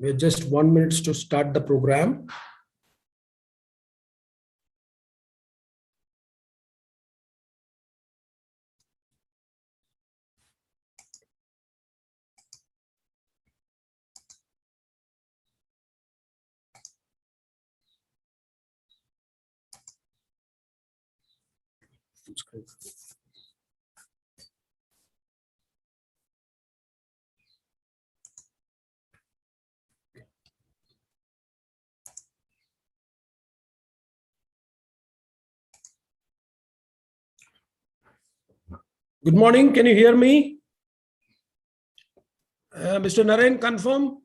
We're just 1 minute to start the program. Good morning. Can you hear me? Mr. Naren, confirm.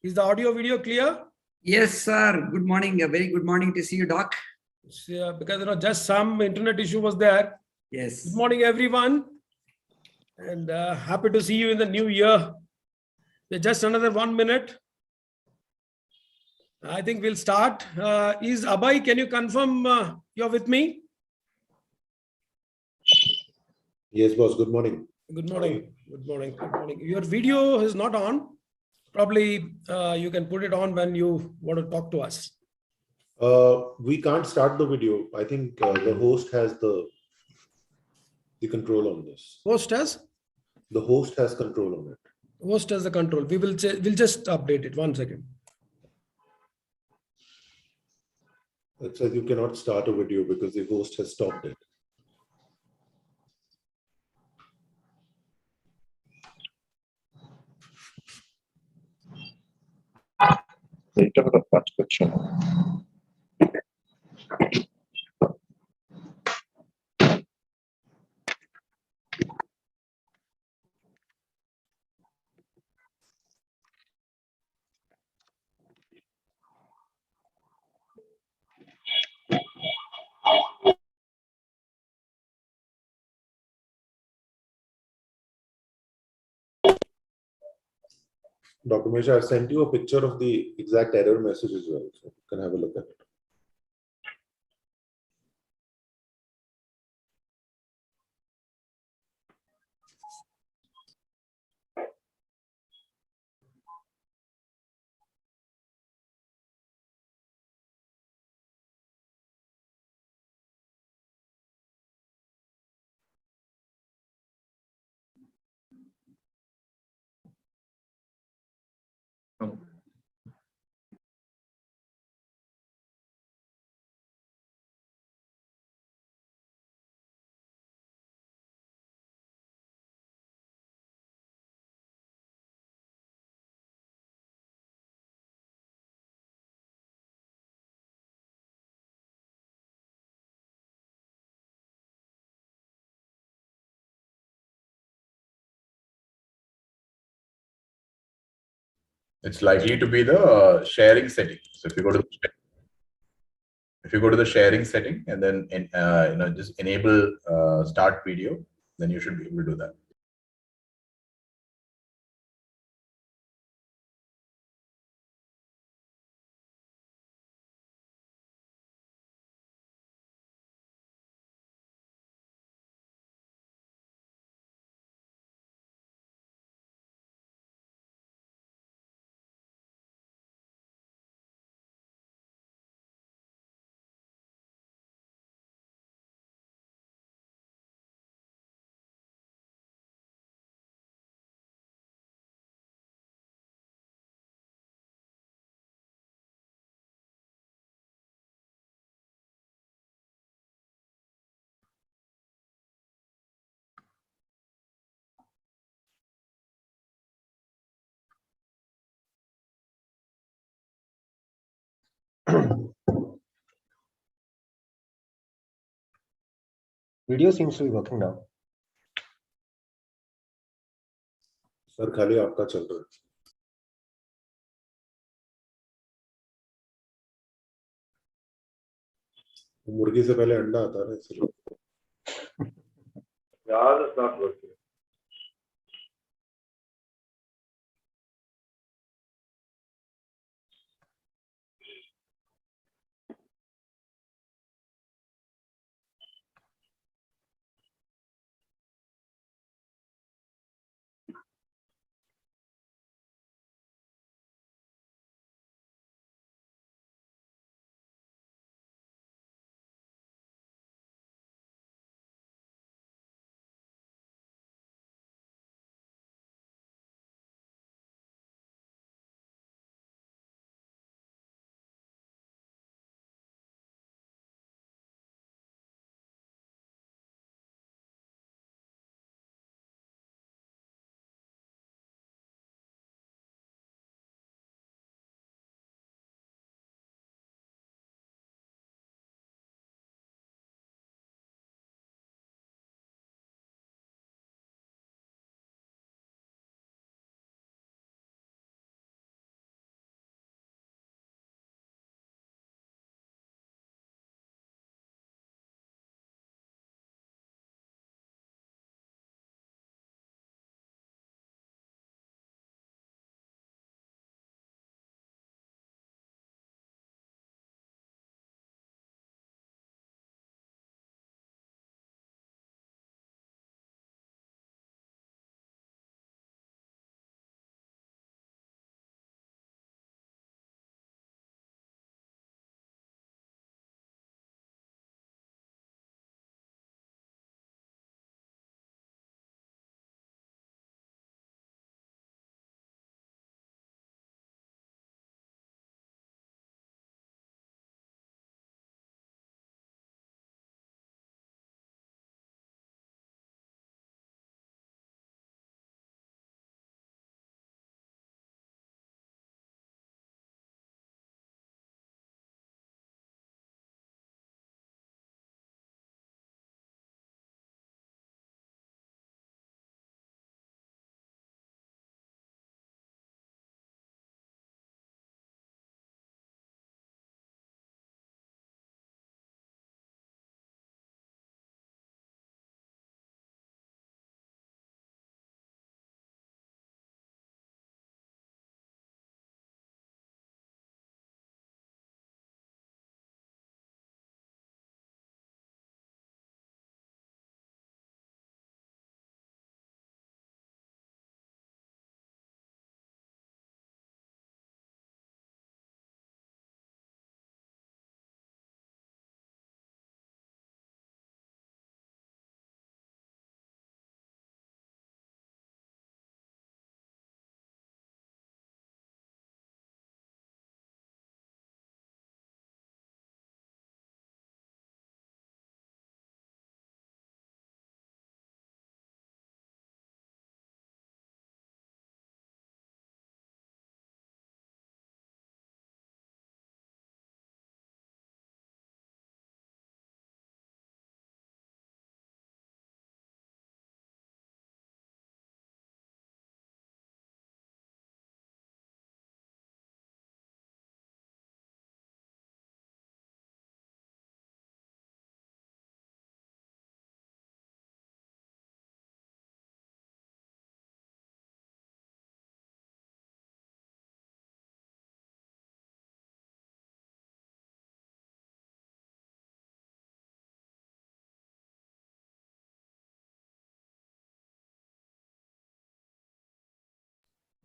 Is the audio video clear? Yes, sir. Good morning. A very good morning to see you, Doc. Yeah, because just some internet issue was there. Yes. Good morning, everyone, and happy to see you in the new year. Just another 1 minute. I think we'll start. Is Abhay? Can you confirm you're with me? Yes, boss. Good morning. Good morning. Good morning. Good morning. Your video is not on. Probably you can put it on when you want to talk to us. We can't start the video. I think the host has the control on this. Host has? The host has control on it. Host has the control. We'll just update it. 1 second. It says you cannot start a video because the host has stopped it. Dr. Mesha, I've sent you a picture of the exact error message as well, so you can have a look at it. It's likely to be the sharing setting. So if you go to the sharing setting and then just enable start video, then you should be able to do that. Video seems to be working now. Sir खाली आपका चल रहा है. मुर्गी से पहले अंडा आता है ना, इसलिए. Yeah, that's not working.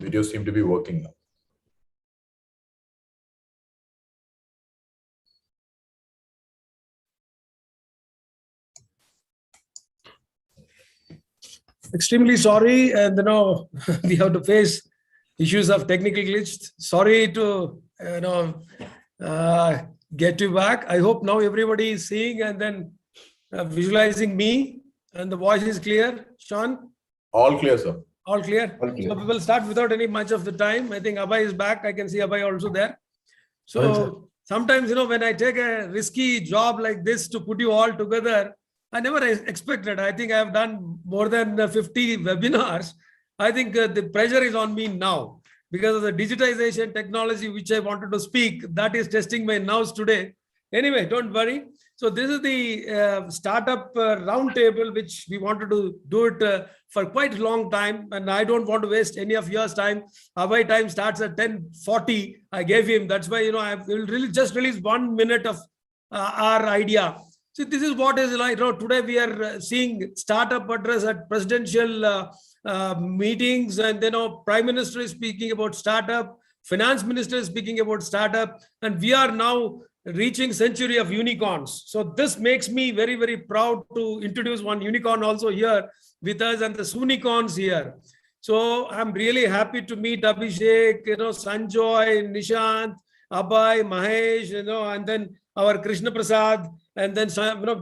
Videos seem to be working now. Extremely sorry, and we have to face issues of technical glitch. Sorry to get you back. I hope now everybody is seeing and then visualizing me, and the voice is clear. Sean, All clear, sir. all clear. All clear. So we will start without any much of the time. I think Abhay is back. I can see Abhay also there. Well, sir. So sometimes, when I take a risky job like this to put you all together, I never expected. I think I have done more than 50 webinars. I think the pressure is on me now because of the digitization technology which I wanted to speak. That is testing my nerves today. Anyway, don't worry. So this is the startup roundtable, which we wanted to do it for quite a long time. And I don't want to waste any of yours time. Abhay time starts at 10:40. I gave him. That's why, I will really just release 1 minute of our idea. See, this is what is like. Today we are seeing startup address at presidential meetings, and Prime Minister is speaking about startup, Finance Minister is speaking about startup, and we are now reaching century of unicorns. So this makes me very, very proud to introduce one unicorn also here with us, and the Soonicorns here. So I'm really happy to meet Abhishek, Sanjoy, Nishant, Abhay, Mahesh, and then our Krishna Prasad, and then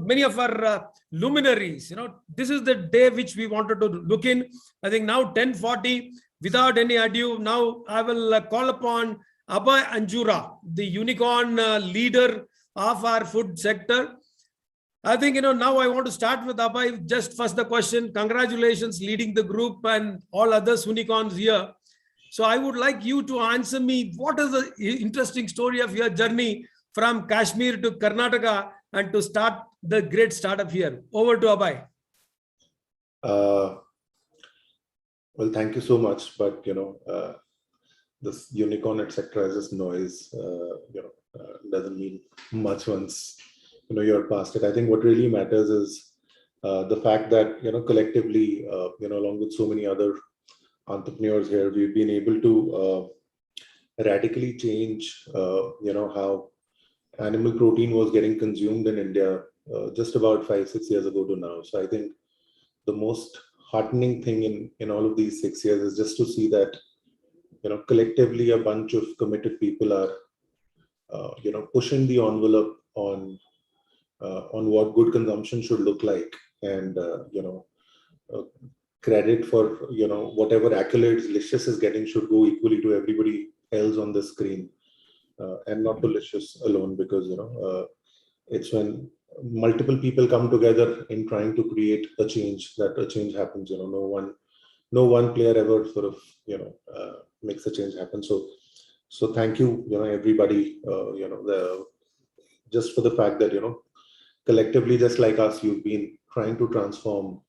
many of our luminaries. This is the day which we wanted to look in. I think now 10:40. Without any ado, now I will call upon Abhay Anjura, the unicorn leader of our food sector. I think, now I want to start with Abhay. Just first the question. Congratulations leading the group and all other unicorns here. So I would like you to answer me, what is the interesting story of your journey from Kashmir to Karnataka and to start the great startup here? Over to Abhay. Well, thank you so much. But, this unicorn, etc., is just noise, doesn't mean much once, you're past it. I think what really matters is the fact that, collectively, along with so many other entrepreneurs here, we've been able to radically change, how animal protein was getting consumed in India just about 5-6 years ago to now. So I think the most heartening thing in all of these 6 years is just to see that, collectively a bunch of committed people are, pushing the envelope on what good consumption should look like, and credit for whatever accolades Licious is getting should go equally to everybody else on the screen, and not to Licious alone, because it's when multiple people come together in trying to create a change that a change happens. No one player ever sort of makes a change happen. So thank you, everybody, just for the fact that collectively, just like us, you've been trying to transform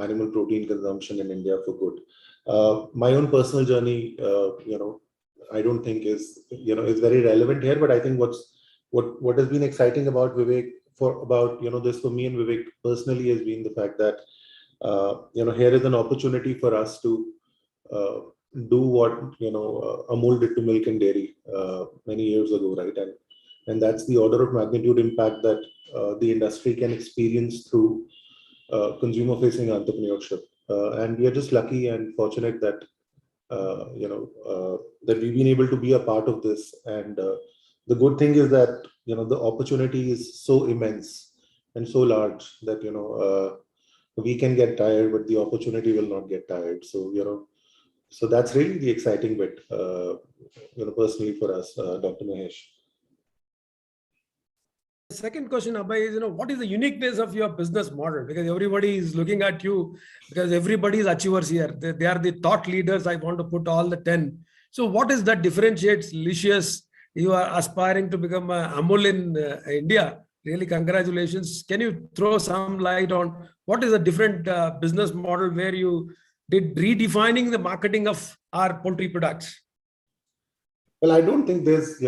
animal protein consumption in India for good. My own personal journey, I don't think is very relevant here, but I think what has been exciting about Vivek this for me and Vivek personally has been the fact that here is an opportunity for us to do what Amul did to milk and dairy many years ago, right? And that's the order of magnitude impact that the industry can experience through consumer-facing entrepreneurship. And we are just lucky and fortunate that that we've been able to be a part of this. And the good thing is that the opportunity is so immense and so large that we can get tired, but the opportunity will not get tired. So so that's really the exciting bit, personally for us, Dr. Mahesh. The second question, Abhay, is what is the uniqueness of your business model? Because everybody is looking at you, because everybody is achievers here. They are the thought leaders. I want to put all the 10. So what is that differentiates Licious? You are aspiring to become Amul in India. Really, congratulations. Can you throw some light on what is a different business model where you did redefining the marketing of our poultry products? Well, I don't think there's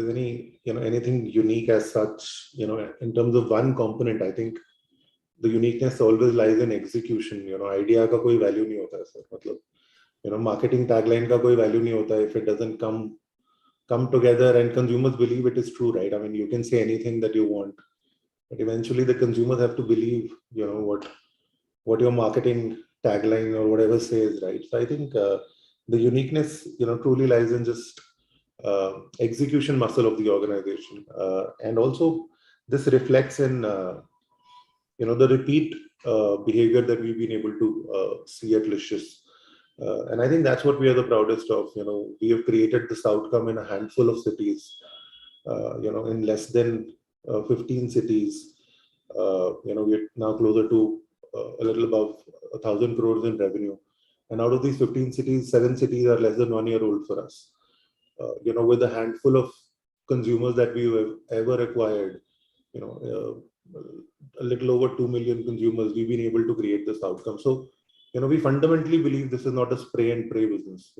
any anything unique as such, in terms of one component. I think the uniqueness always lies in execution. Idea का कोई value नहीं होता है sir. मतलब marketing tagline का कोई value नहीं होता if it doesn't come together and consumers believe it is true, right? I mean, you can say anything that you want, but eventually the consumers have to believe, what your marketing tagline or whatever says, right? So I think the uniqueness, truly lies in just execution muscle of the organization, and also this reflects in the repeat behavior that we've been able to see at Licious. And I think that's what we are the proudest of. We have created this outcome in a handful of cities, in less than 15 cities. We're now closer to a little above 1,000 crores in revenue. And out of these 15 cities, 7 cities are less than 1 year old for us. With a handful of consumers that we have ever acquired, a little over 2 million consumers, we've been able to create this outcome. So, we fundamentally believe this is not a spray and pray business,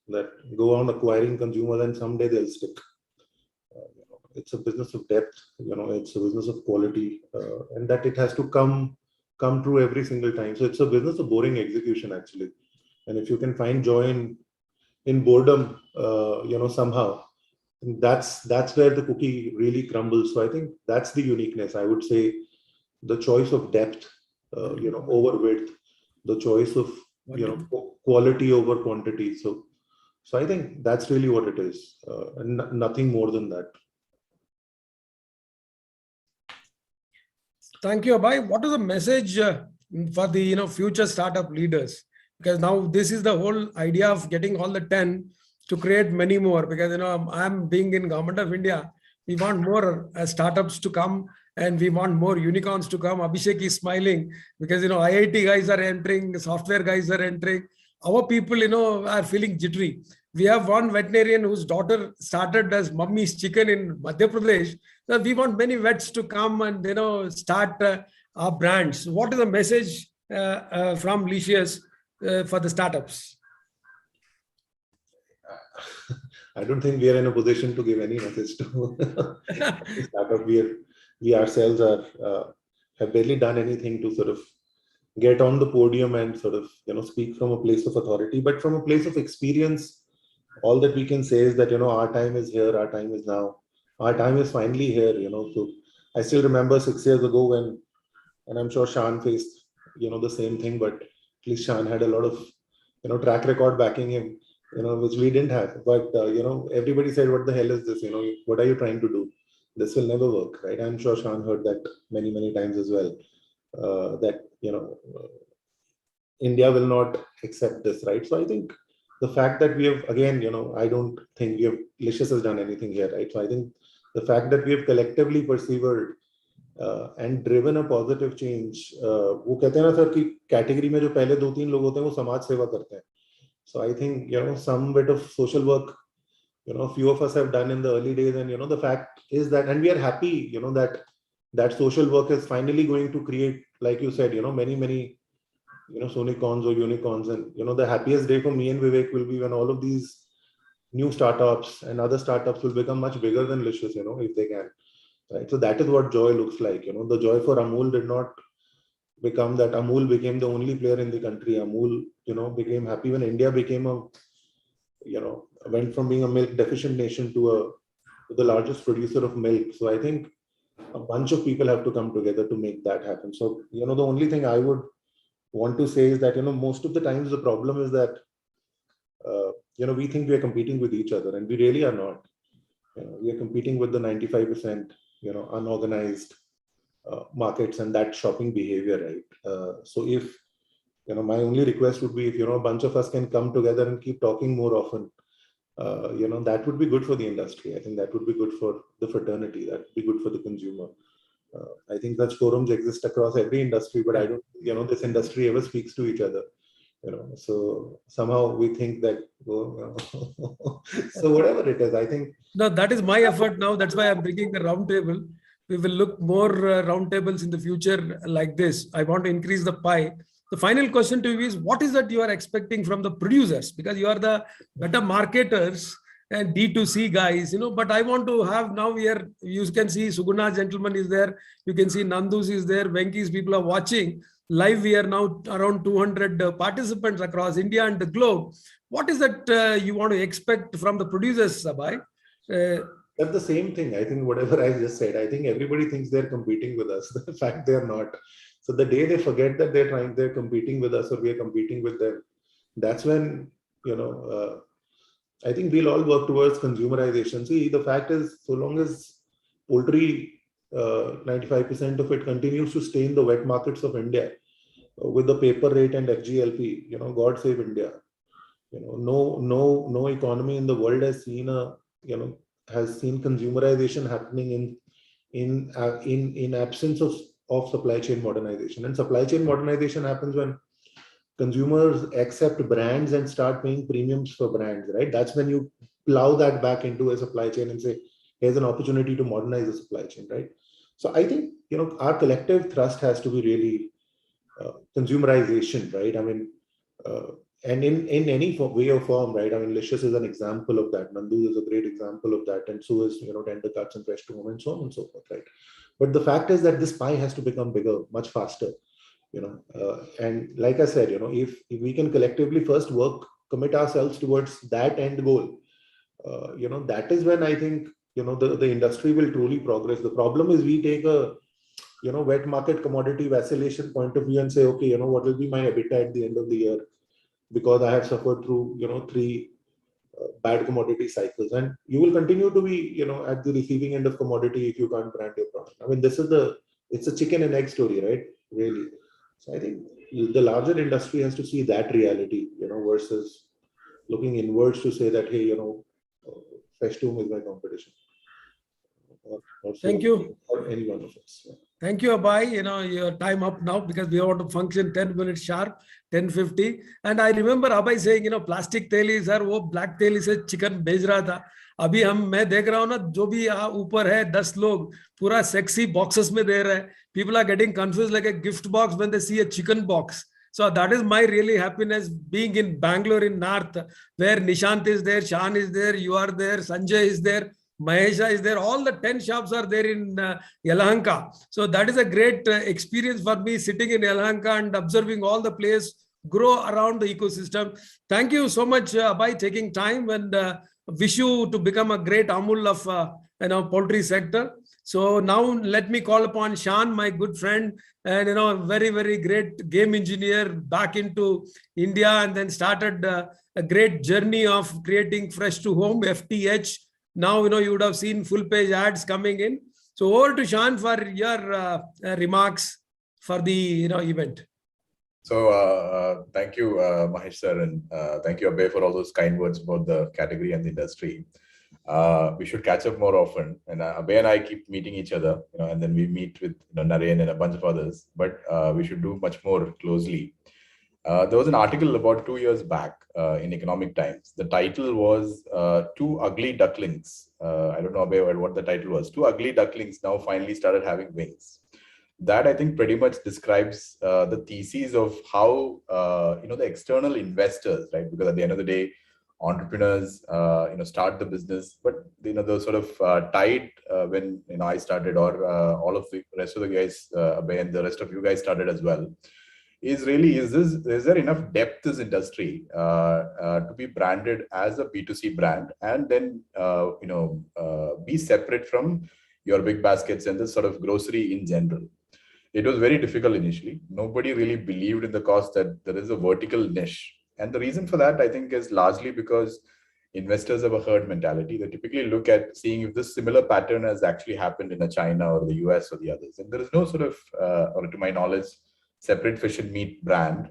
that go on acquiring consumers and someday they'll stick. It's a business of depth, it's a business of quality, and that it has to come true every single time. So it's a business of boring execution, actually. And if you can find joy in boredom, somehow, that's where the cookie really crumbles. So I think that's the uniqueness. I would say the choice of depth, over width, the choice of quality over quantity. So I think that's really what it is, and nothing more than that. Thank you, Abhay. What is the message for the future startup leaders? Because now this is the whole idea of getting all the 10 to create many more. Because I'm being in Government of India, we want more startups to come and we want more unicorns to come. Abhishek is smiling because IIT guys are entering, software guys are entering. Our people are feeling jittery. We have one veterinarian whose daughter started as Mummy's Chicken in Madhya Pradesh. So we want many vets to come and start our brands. What is the message from Licious for the startups? I don't think we are in a position to give any message to startup. We ourselves have barely done anything to sort of get on the podium and sort of speak from a place of authority, but from a place of experience. All that we can say is that our time is here, our time is now, our time is finally here. So I still remember 6 years ago and I'm sure Shan faced the same thing, but at least Shan had a lot of track record backing him, which we didn't have. But everybody said, what the hell is this? What are you trying to do? This will never work, right? I'm sure Shan heard that many times as well, that India will not accept this, right? So I think the fact that we have, again, I don't think Licious has done anything here, right? So I think the fact that we have collectively persevered and driven a positive change, वो कहते हैं ना sir कि category में जो पहले 2-3 लोग होते हैं वो समाज सेवा करते हैं. So I think some bit of social work, a few of us have done in the early days, and the fact is that, and we are happy, that social work is finally going to create, like you said, many Sonicons or unicorns. And the happiest day for me and Vivek will be when all of these new startups and other startups will become much bigger than Licious, if they can, right? So that is what joy looks like. The joy for Amul did not become that Amul became the only player in the country. Amul became happy when India became went from being a milk deficient nation to the largest producer of milk. So I think a bunch of people have to come together to make that happen. So the only thing I would want to say is that most of the times the problem is that we think we are competing with each other, and we really are not. We are competing with the 95% unorganized markets and that shopping behavior, right? So if my only request would be, if a bunch of us can come together and keep talking more often, that would be good for the industry. I think that would be good for the fraternity, that would be good for the consumer. I think such forums exist across every industry, but I don't, this industry ever speaks to each other. So somehow we think that, so whatever it is, I think. No, that is my effort now. That's why I'm bringing the roundtable. We will look more roundtables in the future like this. I want to increase the pie. The final question to you is, what is that you are expecting from the producers? Because you are the better marketers and D2C guys, but I want to have now you can see Suguna gentleman is there. You can see Nandos is there. Venki's people are watching. live. We are now around 200 participants across India and the globe. What is that you want to expect from the producers, Abhay? That's the same thing. I think whatever I just said, I think everybody thinks they're competing with us. The fact they're not. So the day they forget that they're competing with us or we are competing with them, that's when, I think we'll all work towards consumerization. See, the fact is, so long as poultry, 95% of it continues to stay in the wet markets of India with the paper rate and FGLP, God save India. No economy in the world has seen consumerization happening in absence of supply chain modernization. And supply chain modernization happens when consumers accept brands and start paying premiums for brands, right? That's when you plow that back into a supply chain and say, here's an opportunity to modernize the supply chain, right? So I think, our collective thrust has to be really consumerization, right? I mean, and in any way or form, right? I mean, Licious is an example of that. Nandos is a great example of that. And so is, tender cuts and fresh to home and so on and so forth, right? But the fact is that this pie has to become bigger, much faster. And like I said, if we can collectively first commit ourselves towards that end goal, that is when I think, the industry will truly progress. The problem is we take a, wet market commodity vacillation point of view and say, okay, what will be my EBITDA at the end of the year? Because I have suffered through, 3 bad commodity cycles. And you will continue to be, at the receiving end of commodity if you can't brand your product. I mean, it's a chicken and egg story, right? Really. So I think the larger industry has to see that reality, versus looking inwards to say that, hey, fresh tomb is my competition. Thank you. Or any one of us. Yeah. Thank you, Abhay. Your time up now because we want to function 10 minutes sharp, 10:50. And I remember Abhay saying, plastic theli sir, वो black theli से chicken भेज रहा था. अभी मैं देख रहा हूँ ना, जो भी ऊपर है 10 लोग पूरा sexy boxes में दे रहे हैं. People are getting confused like a gift box when they see a chicken box. So that is my really happiness being in Bangalore in North, where Nishant is there, Shan is there, you are there, Sanjay is there, Mahesha is there. All the 10 shops are there in Yelahanka. So that is a great experience for me sitting in Yelahanka and observing all the players grow around the ecosystem. Thank you so much, Abhay, taking time, and wish you to become a great Amul of poultry sector. So now let me call upon Shan, my good friend, and very, very great game engineer, back into India, and then started a great journey of creating fresh to home, FTH. Now, you would have seen full page ads coming in. So over to Shan for your remarks for the event. So thank you, Mahesh sir, and thank you, Abhay, for all those kind words about the category and the industry. We should catch up more often. And Abhay and I keep meeting each other, and then we meet with Naren and a bunch of others. But we should do much more closely. There was an article about 2 years back in Economic Times. The title was Two Ugly Ducklings. I don't know, Abhay, what the title was. Two ugly ducklings now finally started having wings. That, I think, pretty much describes the thesis of how, the external investors, right? Because at the end of the day, entrepreneurs, start the business, but, the sort of tide when, I started, or all of the rest of the guys, Abhay and the rest of you guys started as well, is there enough depth in this industry to be branded as a B2C brand and then be separate from your big baskets and the sort of grocery in general? It was very difficult initially. Nobody really believed in the cause that there is a vertical niche. And the reason for that, I think, is largely because investors have a herd mentality. They typically look at seeing if this similar pattern has actually happened in a China or the US or the others. And there is no sort of, or to my knowledge, separate fish and meat brand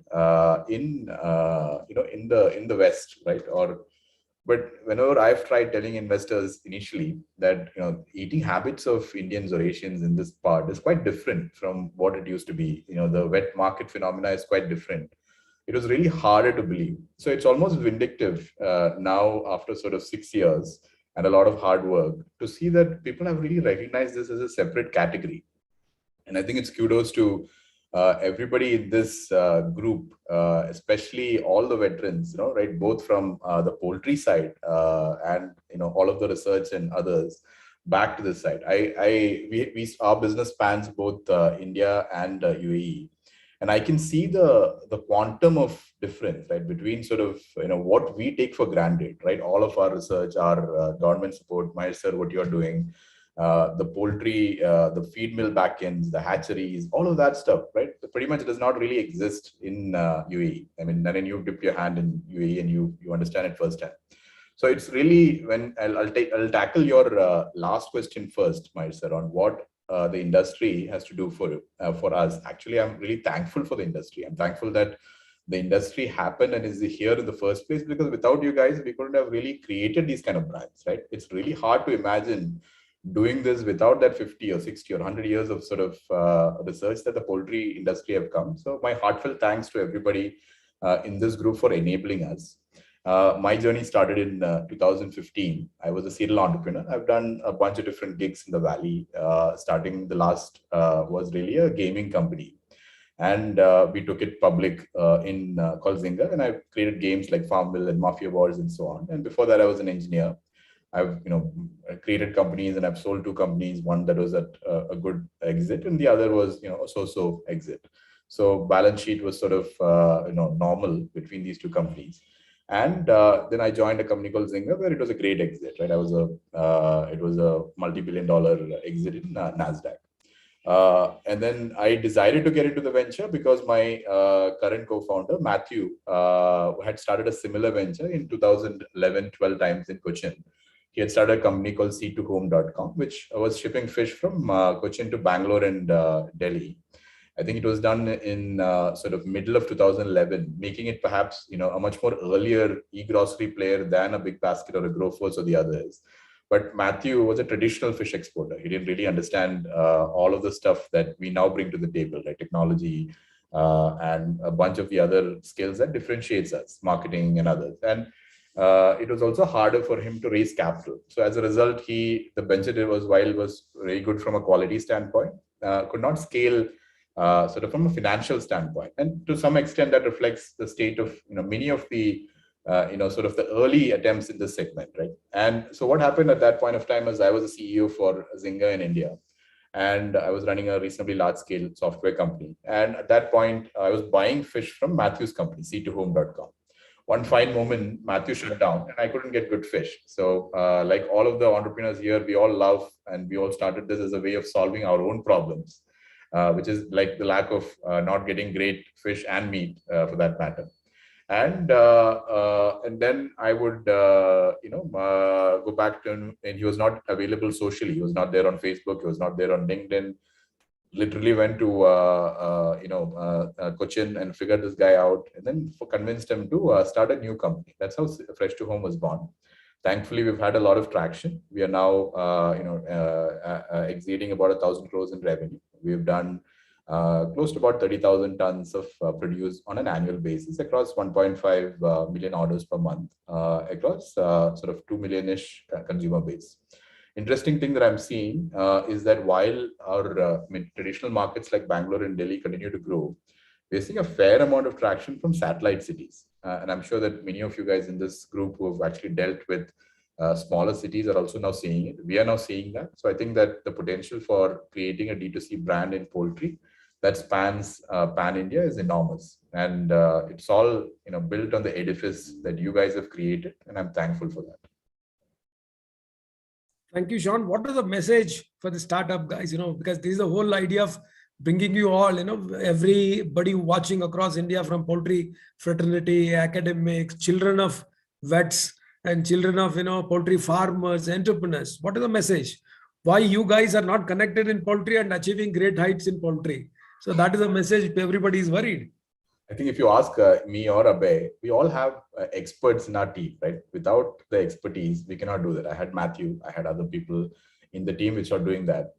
in the West, right? But whenever I've tried telling investors initially that eating habits of Indians or Asians in this part is quite different from what it used to be. The wet market phenomena is quite different. It was really harder to believe. So it's almost vindictive now after sort of 6 years and a lot of hard work to see that people have really recognized this as a separate category. And I think it's kudos to everybody in this group, especially all the veterans, right, both from the poultry side and all of the research and others back to this side. Our business spans both India and UAE, And I can see the quantum of difference, right, between sort of, what we take for granted, right? All of our research, our government support, Mahesh sir, what you're doing, the poultry, the feed mill backends, the hatcheries, all of that stuff, right? Pretty much does not really exist in UAE. I mean, then you dip your hand in UAE and you understand it firsthand. So it's really when I'll tackle your last question first, Mahesh sir, on what the industry has to do for us. Actually, I'm really thankful for the industry. I'm thankful that the industry happened and is here in the first place, because without you guys, we couldn't have really created these kind of brands, right? It's really hard to imagine doing this without that 50 or 60 or 100 years of sort of research that the poultry industry have come. So my heartfelt thanks to everybody in this group for enabling us. My journey started in 2015. I was a serial entrepreneur. I've done a bunch of different gigs in the Valley. Starting the last was really a gaming company. And we took it public called Zynga. And I created games like Farmville and Mafia Wars and so on. And before that, I was an engineer. I've created companies and I've sold 2 companies. One that was at a good exit, and the other was a so-so exit. So balance sheet was sort of normal between these 2 companies. And then I joined a company called Zynga, where it was a great exit, right? It was a multi-billion-dollar exit in Nasdaq. And then I decided to get into the venture because my current co-founder, Matthew, had started a similar venture in 2011-12 times in Cochin. He had started a company called C2Home.com, which was shipping fish from Cochin to Bangalore and Delhi. I think it was done in sort of middle of 2011, making it perhaps a much more earlier e-grocery player than a Big Basket or a Grofers or the others. But Matthew was a traditional fish exporter. He didn't really understand all of the stuff that we now bring to the table, like technology and a bunch of the other skills that differentiates us, marketing and others. And it was also harder for him to raise capital. So as a result, the venture was very good from a quality standpoint, could not scale sort of from a financial standpoint. And to some extent, that reflects the state of many of the sort of the early attempts in this segment, right? And so what happened at that point of time is I was a CEO for Zynga in India, and I was running a reasonably large-scale software company. And at that point, I was buying fish from Matthew's company, C2Home.com. One fine moment, Matthew shut down, and I couldn't get good fish. So, like all of the entrepreneurs here, we all love, and we all started this as a way of solving our own problems, which is like the lack of not getting great fish and meat, for that matter. And then I would go back to him, and he was not available socially. He was not there on Facebook. He was not there on LinkedIn. Literally went to Cochin and figured this guy out, and then convinced him to start a new company. That's how Fresh to Home was born. Thankfully, we've had a lot of traction. We are now exceeding about 1,000 crores in revenue. We've done close to about 30,000 tons of produce on an annual basis across 1.5 million orders per month, across sort of 2 million-ish consumer base. Interesting thing that I'm seeing is that while our traditional markets like Bangalore and Delhi continue to grow, we're seeing a fair amount of traction from satellite cities. And I'm sure that many of you guys in this group who have actually dealt with smaller cities are also now seeing it. We are now seeing that. So I think that the potential for creating a D2C brand in poultry that spans pan-India is enormous. And it's all built on the edifice that you guys have created. And I'm thankful for that. Thank you, Sean. What is the message for the startup guys? Because this is the whole idea of bringing you all, everybody watching across India, from poultry fraternity, academics, children of vets, and children of, poultry farmers, entrepreneurs. What is the message? Why you guys are not connected in poultry and achieving great heights in poultry? So that is a message. Everybody is worried. I think if you ask me or Abhay, we all have experts in our team, right? Without the expertise, we cannot do that. I had Matthew, I had other people in the team which are doing that.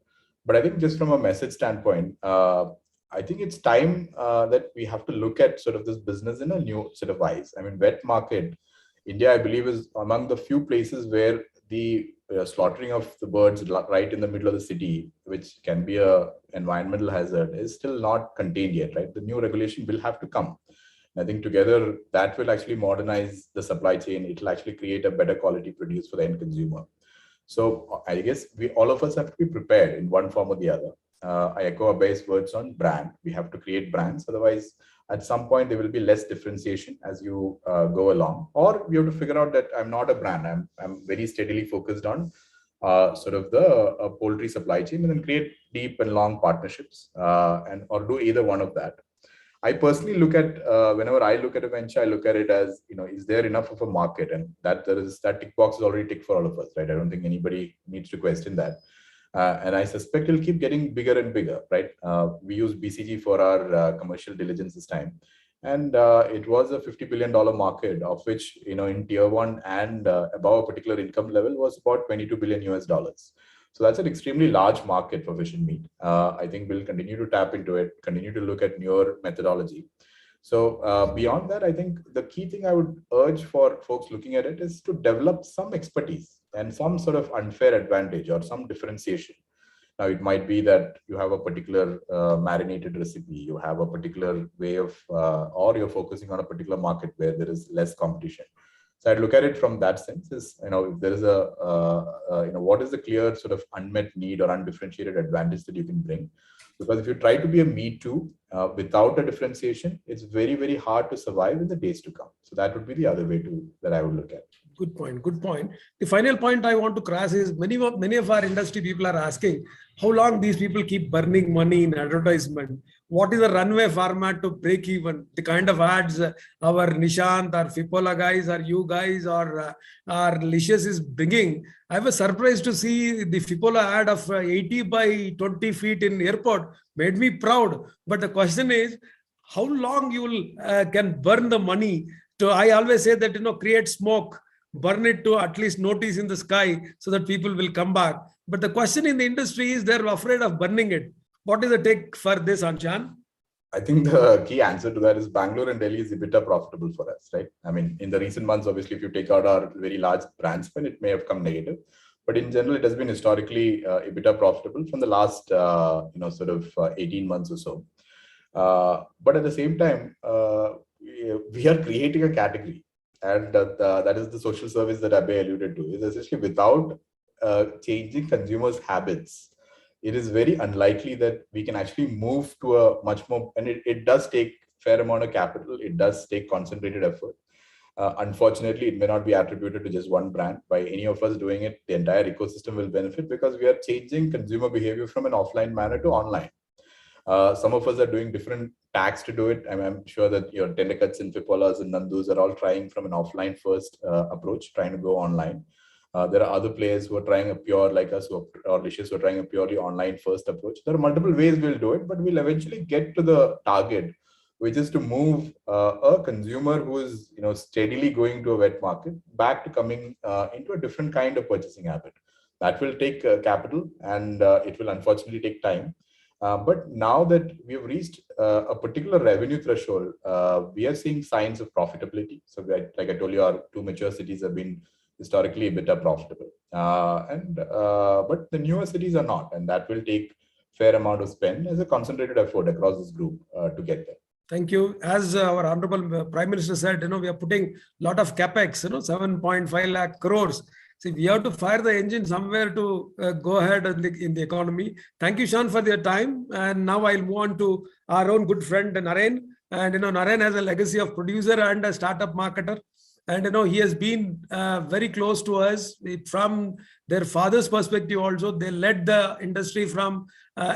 But I think just from a message standpoint, I think it's time that we have to look at sort of this business in a new set of eyes. I mean, wet market, India, I believe, is among the few places where the slaughtering of the birds right in the middle of the city, which can be a environmental hazard, is still not contained yet, right? The new regulation will have to come. And I think together that will actually modernize the supply chain. It will actually create a better quality produce for the end consumer. So I guess all of us have to be prepared in one form or the other. I echo Abhay's words on brand. We have to create brands. Otherwise, at some point, there will be less differentiation as you go along. Or we have to figure out that I'm not a brand. I'm very steadily focused on sort of the poultry supply chain, and then create deep and long partnerships or do either one of that. I personally look at whenever I look at a venture, I look at it as, is there enough of a market, and that tick box is already ticked for all of us, right? I don't think anybody needs to question that. And I suspect it'll keep getting bigger and bigger, right? We use BCG for our commercial diligence this time. And it was a $50 billion market, of which, in tier 1 and above a particular income level was about $22 billion US. So that's an extremely large market for fish and meat. I think we'll continue to tap into it, continue to look at newer methodology. So beyond that, I think the key thing I would urge for folks looking at it is to develop some expertise and some sort of unfair advantage or some differentiation. Now, it might be that you have a particular marinated recipe, you have a particular way of, or you're focusing on a particular market where there is less competition. So I'd look at it from that sense is, if there is what is the clear sort of unmet need or undifferentiated advantage that you can bring? Because if you try to be a me too without a differentiation, it's very, very hard to survive in the days to come. So that would be the other way that I would look at. Good point. Good point. The final point I want to cross is many of our industry people are asking how long these people keep burning money in advertisement. What is the runway format to break even? The kind of ads our Nishant, our Fipola guys, or you guys, or our Licious is bringing. I was surprised to see the Fipola ad of 80 by 20 feet in airport. Made me proud. But the question is, how long you will can burn the money? I always say that, create smoke, burn it to at least notice in the sky so that people will come back. But the question in the industry is they're afraid of burning it. What is the take for this, Anshan? I think the key answer to that is Bangalore and Delhi is EBITDA profitable for us, right? I mean, in the recent months, obviously, if you take out our very large brand spend, it may have come negative. But in general, it has been historically EBITDA profitable from the last, 18 months or so. But at the same time, we are creating a category. And that is the social service that Abhay alluded to. Is essentially without changing consumers' habits, it is very unlikely that we can actually move to a much more, and it does take fair amount of capital. It does take concentrated effort. Unfortunately, it may not be attributed to just one brand. By any of us doing it, the entire ecosystem will benefit because we are changing consumer behavior from an offline manner to online. Some of us are doing different tags to do it. I'm sure that your Tendercuts and Fipolas and Nandos are all trying from an offline first approach, trying to go online. There are other players who are trying a pure, like us, or Licious, who are trying a purely online first approach. There are multiple ways we'll do it, but we'll eventually get to the target, which is to move a consumer who is steadily going to a wet market back to coming into a different kind of purchasing habit. That will take capital, and it will unfortunately take time. But now that we've reached a particular revenue threshold, we are seeing signs of profitability. So like I told you, our two mature cities have been historically EBITDA profitable. But the newer cities are not, and that will take fair amount of spend as a concentrated effort across this group to get there. Thank you. As our Honorable Prime Minister said, we are putting a lot of capex, 7.5 lakh crores. See, we have to fire the engine somewhere to go ahead in the economy. Thank you, Sean, for your time. And now I'll move on to our own good friend, Naren. And, Naren has a legacy of producer and a startup marketer. And, he has been very close to us from their father's perspective also. They led the industry from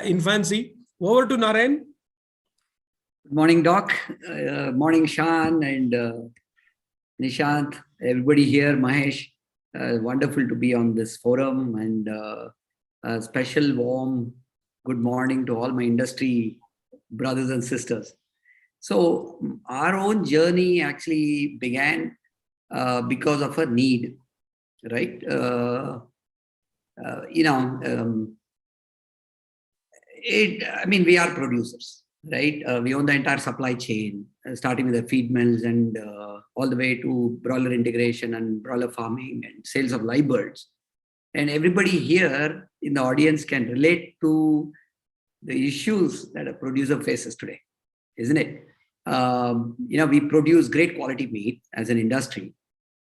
infancy. Over to Naren. Good morning, Doc. Morning, Sean and Nishant, everybody here, Mahesh. Wonderful to be on this forum, and a special warm good morning to all my industry brothers and sisters. So our own journey actually began because of a need, right? We are producers, right? We own the entire supply chain, starting with the feed mills and all the way to broiler integration and broiler farming and sales of live birds. And everybody here in the audience can relate to the issues that a producer faces today, isn't it? We produce great quality meat as an industry,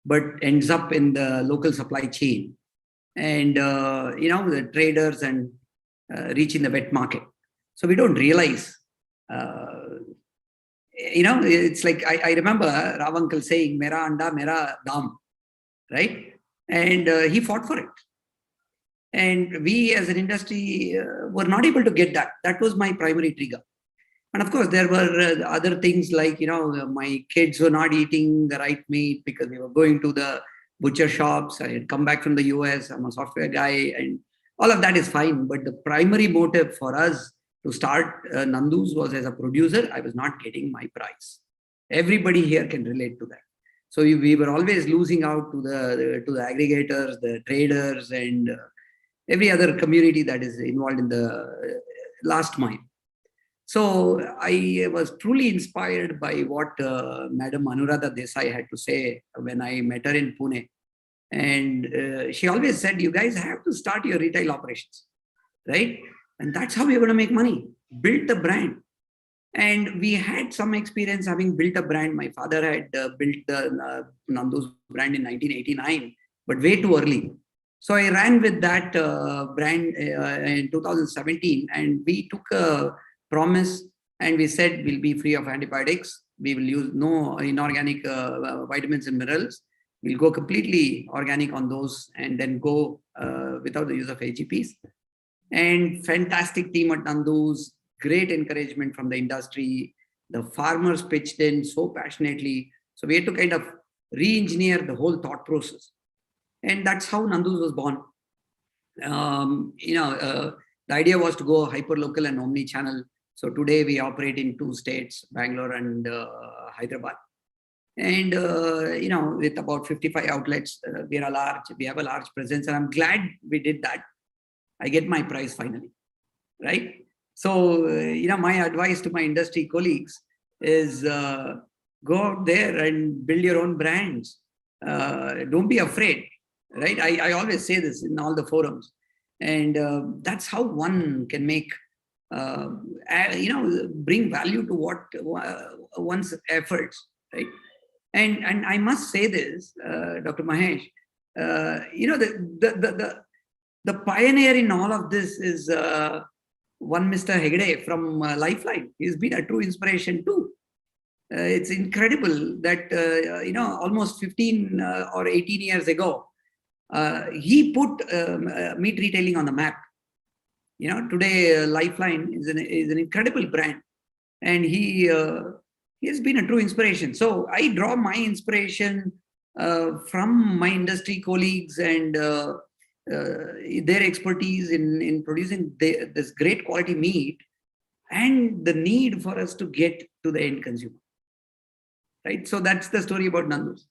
but ends up in the local supply chain. And, the traders and reach in the wet market. So we don't realize, it's like, I remember Rav uncle saying, Mera anda, mera dam, right? And he fought for it. And we as an industry were not able to get that. That was my primary trigger. And of course, there were other things like, my kids were not eating the right meat because we were going to the butcher shops. I had come back from the US. I'm a software guy, and all of that is fine. But the primary motive for us to start Nandos was, as a producer, I was not getting my price. Everybody here can relate to that. So we were always losing out to the aggregators, the traders, and every other community that is involved in the last mile. So I was truly inspired by what Madam Anuradha Desai had to say when I met her in Pune. And she always said, you guys have to start your retail operations, right? And that's how we're going to make money. Build the brand. And we had some experience having built a brand. My father had built the Nandos brand in 1989, but way too early. So I ran with that brand in 2017, and we took a promise and we said we'll be free of antibiotics. We will use no inorganic vitamins and minerals. We'll go completely organic on those, and then go without the use of AGPs. And fantastic team at Nandos, great encouragement from the industry. The farmers pitched in so passionately. So we had to kind of re-engineer the whole thought process. And that's how Nandos was born. The idea was to go hyper-local and omni-channel. So today we operate in 2 states, Bangalore and Hyderabad. And, with about 55 outlets, we have a large presence. And I'm glad we did that. I get my prize finally, right? So, my advice to my industry colleagues is go out there and build your own brands. Don't be afraid, right? I always say this in all the forums. And that's how one can make, bring value to what one's efforts, right? And I must say this, Dr. Mahesh, the pioneer in all of this is one Mr. Hegde from Lifeline. He's been a true inspiration too. It's incredible that, almost 15 or 18 years ago, he put meat retailing on the map. Today Lifeline is an incredible brand, and he has been a true inspiration. So I draw my inspiration from my industry colleagues and their expertise in producing this great quality meat, and the need for us to get to the end consumer. Right? So that's the story about Nandos.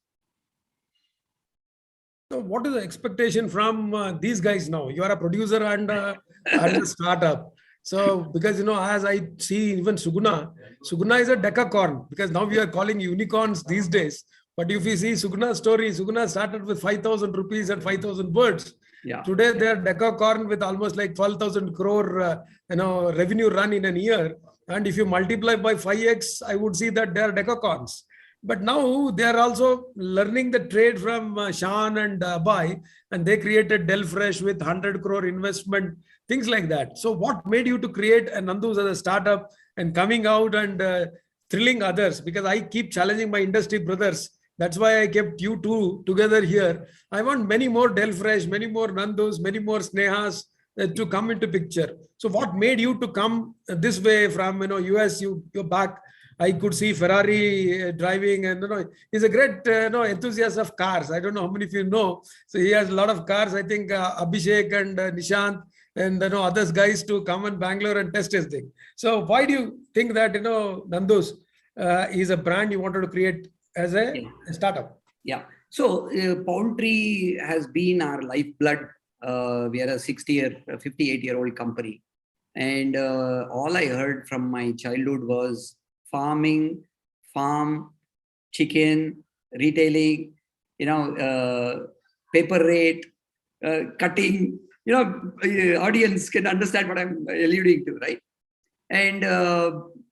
So what is the expectation from these guys now? You are a producer and a startup. So because, as I see even Suguna is a decacorn, because now we are calling unicorns these days. But if you see Suguna's story, Suguna started with 5,000 rupees and 5,000 birds. Yeah. Today they are decacorn with almost like 12,000 crore, revenue run in a year. And if you multiply by 5x, I would see that they are decacorns. But now they are also learning the trade from Shan and Abai, and they created Delfresh with 100 crore investment, things like that. So what made you to create a Nandos as a startup and coming out and thrilling others? Because I keep challenging my industry brothers. That's why I kept you two together here. I want many more Delfresh, many more Nandos, many more Snehas to come into picture. So what made you to come this way from US? You're back. I could see Ferrari driving, and he's a great enthusiast of cars. I don't know how many of you know. So he has a lot of cars. I think Abhishek and Nishant and others guys to come in Bangalore and test his thing. So why do you think that Nandos is a brand you wanted to create as a startup? Yeah. So poultry has been our lifeblood. We are a 58-year-old company, and all I heard from my childhood was farm, chicken, retailing, paper rate, cutting. Audience can understand what I'm alluding to, right? And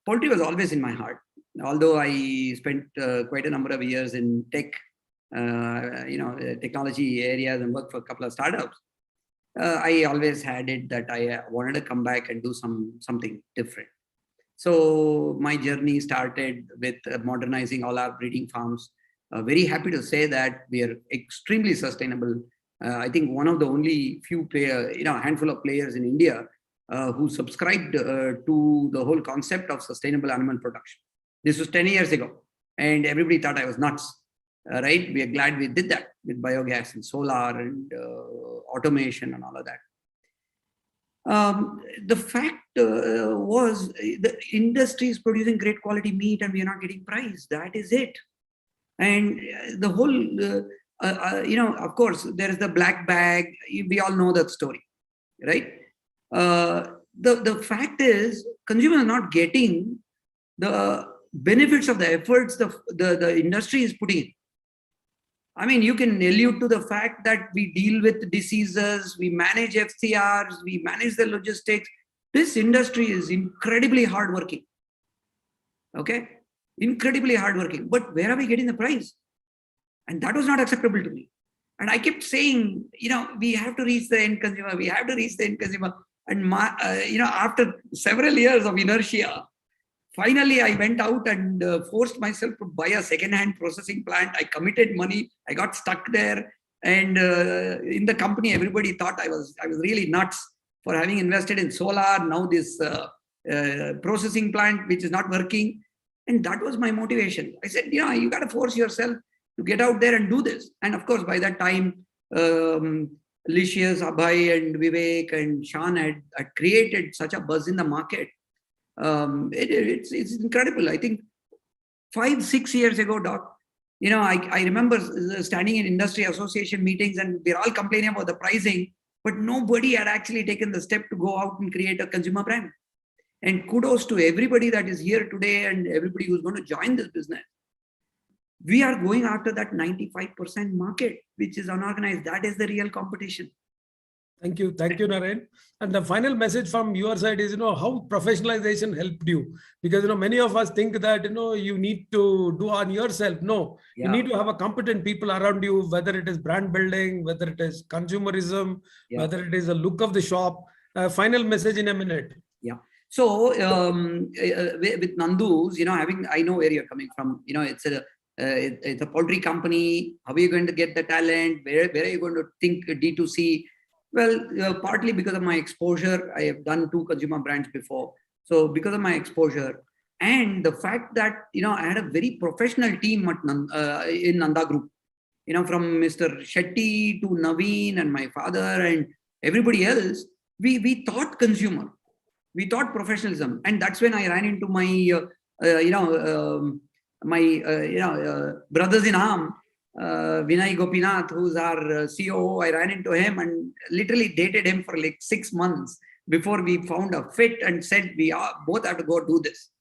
poultry was always in my heart. Although I spent quite a number of years in tech, technology areas and worked for a couple of startups. I always had it that I wanted to come back and do something different. So my journey started with modernizing all our breeding farms. Very happy to say that we are extremely sustainable. I think one of the only few player, handful of players in India who subscribed to the whole concept of sustainable animal production. This was 10 years ago, and everybody thought I was nuts. Right? We are glad we did that with biogas and solar and automation and all of that. The fact was the industry is producing great quality meat and we are not getting price. That is it. And the whole, of course, there is the black bag. We all know that story, right? The fact is, consumers are not getting the benefits of the efforts the industry is putting in. I mean, you can allude to the fact that we deal with diseases, we manage FCRs, we manage the logistics. This industry is incredibly hardworking. Okay? Incredibly hardworking. But where are we getting the price? And that was not acceptable to me. And I kept saying, we have to reach the end consumer. We have to reach the end consumer. And after several years of inertia, finally, I went out and forced myself to buy a second-hand processing plant. I committed money. I got stuck there. And in the company, everybody thought I was really nuts for having invested in solar. Now this processing plant, which is not working. And that was my motivation. I said, you got to force yourself to get out there and do this. And of course, by that time, Licious, Abhay, and Vivek and Sean had created such a buzz in the market. It's incredible. I think 5-6 years ago, Doc, I remember standing in industry association meetings and we're all complaining about the pricing, but nobody had actually taken the step to go out and create a consumer brand. And kudos to everybody that is here today and everybody who's going to join this business. We are going after that 95% market, which is unorganized. That is the real competition. Thank you, Naren. And the final message from your side is, how professionalization helped you, because many of us think that you need to do on yourself. No, you need to have a competent people around you, whether it is brand building, whether it is consumerism, whether it is the look of the shop. Final message in a minute. Yeah. So with Nandos, I know where you're coming from. It's a poultry company. How are you going to get the talent? Where are you going to think D2C? Well, partly because of my exposure. I have done 2 consumer brands before. So because of my exposure and the fact that, I had a very professional team at in Nanda Group, from Mr. Shetty to Naveen and my father and everybody else, we thought consumer, we thought professionalism. And that's when I ran into my, brothers in arm, Vinay Gopinath, who's our COO. I ran into him and literally dated him for like 6 months before we found a fit and said we both have to go do this.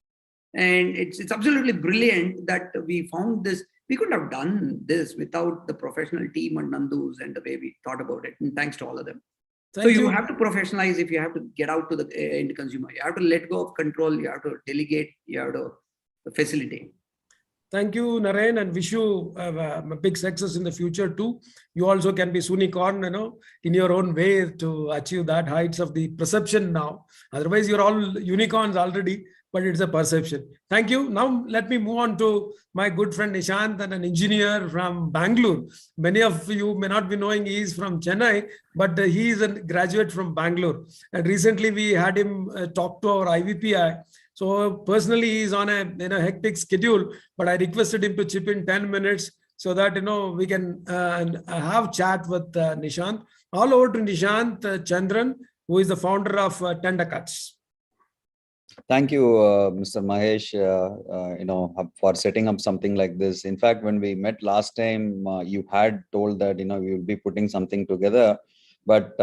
And it's absolutely brilliant that we found this. We couldn't have done this without the professional team at Nandos and the way we thought about it. And thanks to all of them. So you have to professionalize if you have to get out to the end consumer. You have to let go of control. You have to delegate. You have to facilitate. Thank you, Naren, and wish you a big success in the future too. You also can be unicorn, in your own way to achieve that heights of the perception now. Otherwise, you're all unicorns already, but it's a perception. Thank you. Now, let me move on to my good friend Nishant, and an engineer from Bangalore. Many of you may not be knowing he is from Chennai, but he is a graduate from Bangalore. And recently, we had him talk to our IVPI. So personally, he's on a hectic schedule, but I requested him to chip in 10 minutes so that, we can have chat with Nishant. All over to Nishant Chandran, who is the founder of Tender Cuts. Thank you, Mr. Mahesh, for setting up something like this. In fact, when we met last time, you had told that, we will be putting something together. But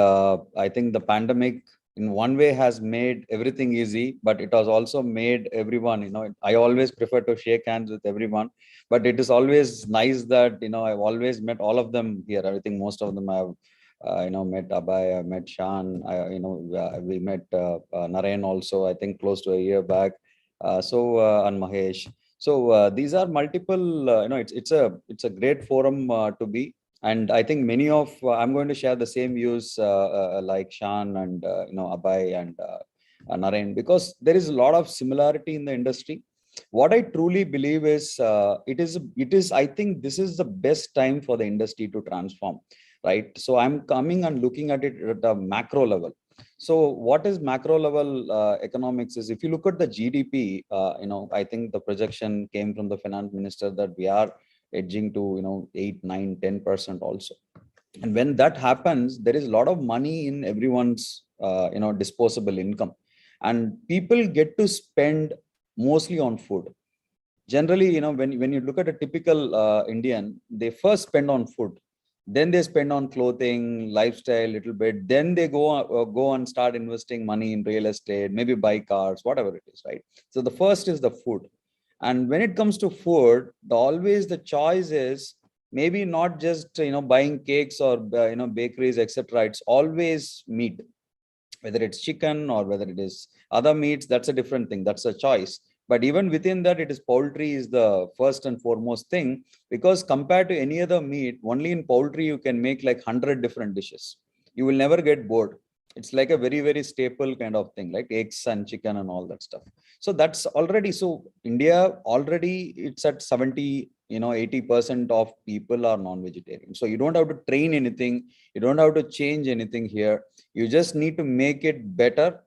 I think the pandemic in one way has made everything easy, but it has also made everyone, I always prefer to shake hands with everyone, but it is always nice that, I've always met all of them here. I think most of them I have, met Abhay, I met Shan, we met Naren also, I think close to a year back. And Mahesh. So these are multiple, it's a great forum to be. And I think many of, I'm going to share the same views like Shan and, Abhay and Naren, because there is a lot of similarity in the industry. What I truly believe is, I think this is the best time for the industry to transform, right? So I'm coming and looking at it at the macro level. So what is macro level economics is, if you look at the GDP, I think the projection came from the finance minister that we are edging to 8, 9, 10% also. And when that happens, there is a lot of money in everyone's disposable income, and people get to spend mostly on food. Generally, when you look at a typical Indian, they first spend on food, then they spend on clothing, lifestyle, little bit, then they go and start investing money in real estate, maybe buy cars, whatever it is, right? So the first is the food. And when it comes to food, always the choice is maybe not just buying cakes or bakeries, etc. It's always meat, whether it's chicken or whether it is other meats. That's a different thing. That's a choice. But even within that, it is poultry is the first and foremost thing, because compared to any other meat, only in poultry you can make like 100 different dishes. You will never get bored. It's like a very, very staple kind of thing, like eggs and chicken and all that stuff. So that's already, so India already, it's at 70, 80% of people are non-vegetarian. So you don't have to train anything. You don't have to change anything here. You just need to make it better,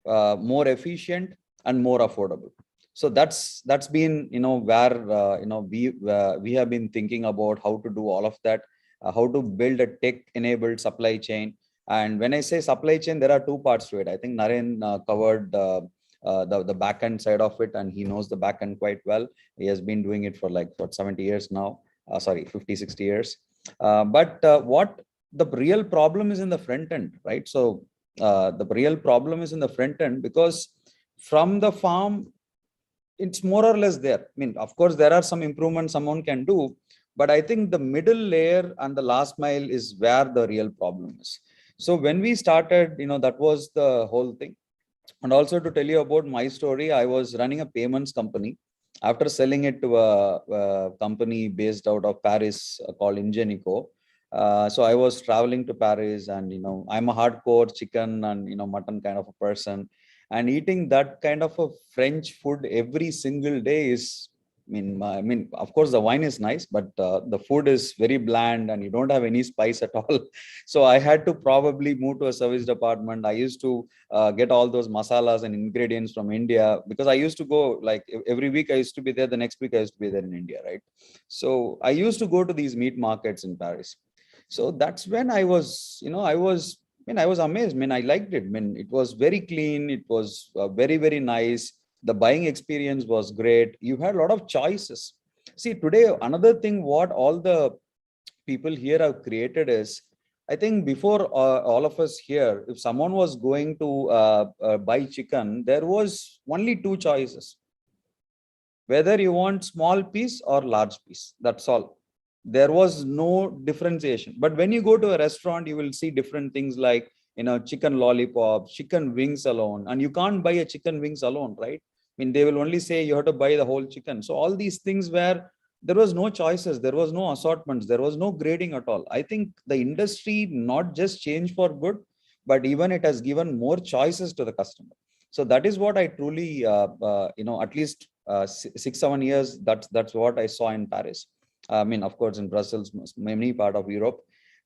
more efficient, and more affordable. So that's been where we have been thinking about how to do all of that, how to build a tech-enabled supply chain. And when I say supply chain, there are two parts to it. I think Naren covered the back end side of it, and he knows the back end quite well. He has been doing it for like 70 years now. 50, 60 years. But what the real problem is in the front end, right? So the real problem is in the front end, because from the farm, it's more or less there. I mean, of course, there are some improvements someone can do, but I think the middle layer and the last mile is where the real problem is. So when we started, that was the whole thing. And also to tell you about my story, I was running a payments company. After selling it to a company based out of Paris called Ingenico. So I was traveling to Paris, and I'm a hardcore chicken and mutton kind of a person, and eating that kind of a French food every single day is, I mean, of course the wine is nice, but the food is very bland and you don't have any spice at all. So I had to probably move to a service department. I used to get all those masalas and ingredients from India, because I used to go like every week I used to be there. The next week I used to be there in India, right? So I used to go to these meat markets in Paris. So that's when I was amazed. I liked it. It was very clean. It was very, very nice. The buying experience was great. You had a lot of choices. See, today, another thing what all the people here have created is, I think before all of us here, if someone was going to buy chicken, there was only two choices. Whether you want small piece or large piece, that's all. There was no differentiation. But when you go to a restaurant, you will see different things like, chicken lollipop, chicken wings alone. And you can't buy a chicken wings alone, right? They will only say you have to buy the whole chicken. So all these things where there was no choices, there was no assortments, there was no grading at all. I think the industry not just changed for good, but even it has given more choices to the customer. So that is what I truly, at least 6-7 years, that's what I saw in Paris. Of course, in Brussels, many part of Europe.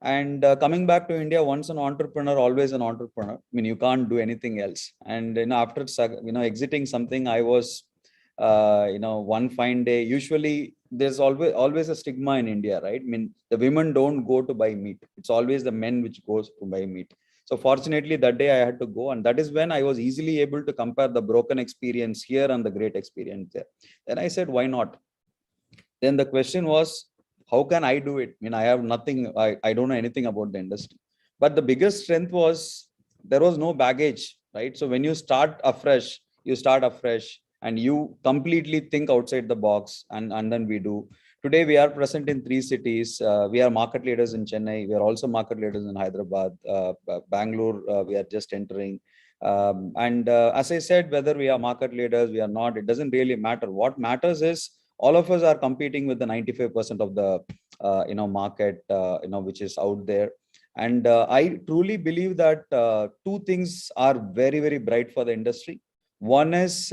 And coming back to India, once an entrepreneur, always an entrepreneur. You can't do anything else. And after exiting something, I was, one fine day. Usually, there's always a stigma in India, right? The women don't go to buy meat. It's always the men which goes to buy meat. So fortunately, that day I had to go, and that is when I was easily able to compare the broken experience here and the great experience there. Then I said, why not? Then the question was, how can I do it? I have nothing, I don't know anything about the industry. But the biggest strength was there was no baggage, right? So when you start afresh, and you completely think outside the box, and then we do. Today, we are present in 3 cities. We are market leaders in Chennai. We are also market leaders in Hyderabad. Bangalore, we are just entering. As I said, whether we are market leaders, we are not, it doesn't really matter. What matters is all of us are competing with the 95% of the market, which is out there. And I truly believe that two things are very, very bright for the industry. One is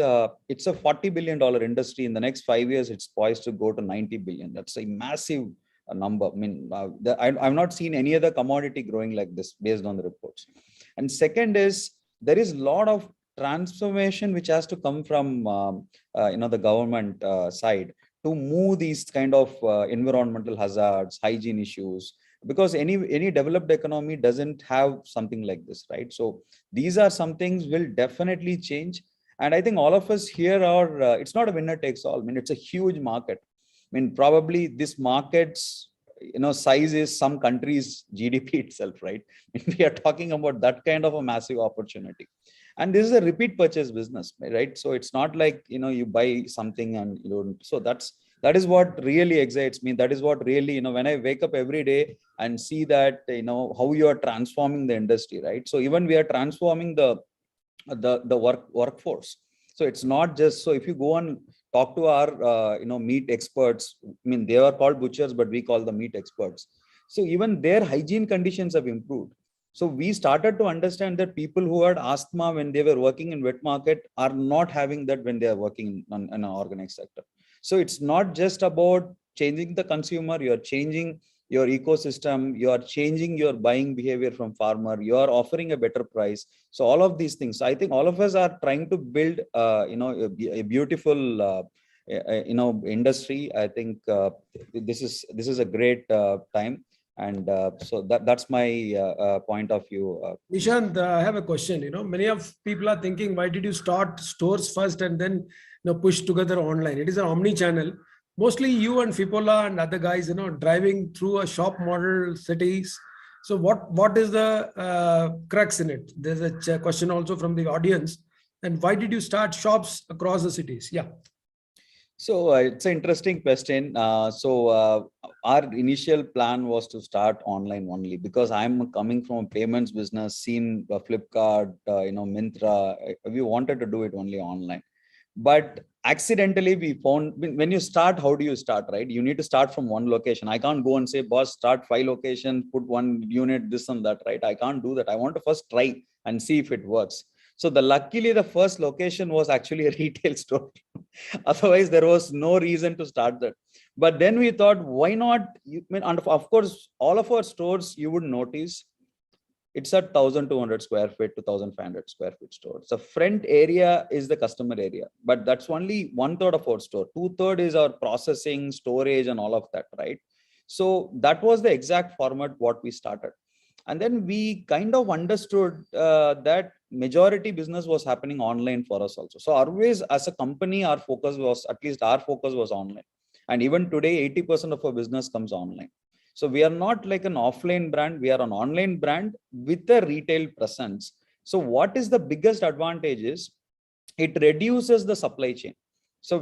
it's a $40 billion industry. In the next 5 years, it's poised to go to 90 billion. That's a massive number. I mean, I've not seen any other commodity growing like this based on the reports. And second is there is a lot of transformation which has to come from the government side to move these kind of environmental hazards, hygiene issues, because any developed economy doesn't have something like this, right? So these are some things will definitely change. And I think all of us here are, it's not a winner takes all. I mean, it's a huge market. I mean, probably this market's, size is some countries' GDP itself, right? We are talking about that kind of a massive opportunity. And this is a repeat purchase business, right? So it's not like, you buy something and you don't. So that is what really excites me. That is what really, when I wake up every day and see that, how you are transforming the industry, right? So even we are transforming the workforce. So it's not just, so if you go and talk to our, meat experts, I mean, they are called butchers, but we call them meat experts. So even their hygiene conditions have improved. So we started to understand that people who had asthma when they were working in wet market are not having that when they are working in an organized sector. So it's not just about changing the consumer, you're changing your ecosystem, you are changing your buying behavior from farmer, you are offering a better price. So all of these things, I think all of us are trying to build, a beautiful, industry. I think this is a great time. And so that's my point of view. Nishant, I have a question. Many of people are thinking, why did you start stores first and then push together online? It is an omni-channel. Mostly you and Fipola and other guys, driving through a shop model cities. So what is the crux in it? There's a question also from the audience. And why did you start shops across the cities? Yeah. So it's an interesting question. Our initial plan was to start online only because I'm coming from a payments business, seen Flipkart, Myntra. We wanted to do it only online. But accidentally we found, when you start, how do you start, right? You need to start from one location. I can't go and say, boss, start 5 locations, put 1 unit, this and that, right? I can't do that. I want to first try and see if it works. So luckily the first location was actually a retail store. Otherwise, there was no reason to start that. But then we thought, why not? And of course, all of our stores, you would notice, it's a 1,200 square feet to 1,500 square feet store. So front area is the customer area, but that's only 1/3 of our store. 2/3 is our processing, storage, and all of that, right? So that was the exact format what we started. And then we kind of understood that majority business was happening online for us also. So always as a company, our focus was online. And even today, 80% of our business comes online. So we are not like an offline brand. We are an online brand with a retail presence. So what is the biggest advantage is it reduces the supply chain. So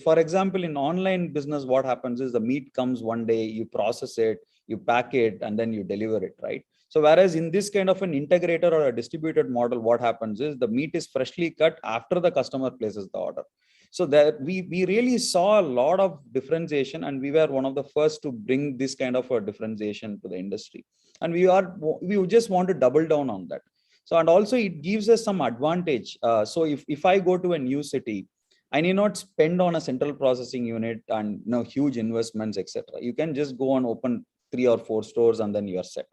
for example, in online business, what happens is the meat comes one day, you process it, you pack it, and then you deliver it, right? So whereas in this kind of an integrator or a distributed model, what happens is the meat is freshly cut after the customer places the order. So that we really saw a lot of differentiation, and we were one of the first to bring this kind of a differentiation to the industry. And we just want to double down on that. So, and also it gives us some advantage. So if I go to a new city, I need not spend on a central processing unit and huge investments, etc. You can just go and open 3 or 4 stores and then you are set.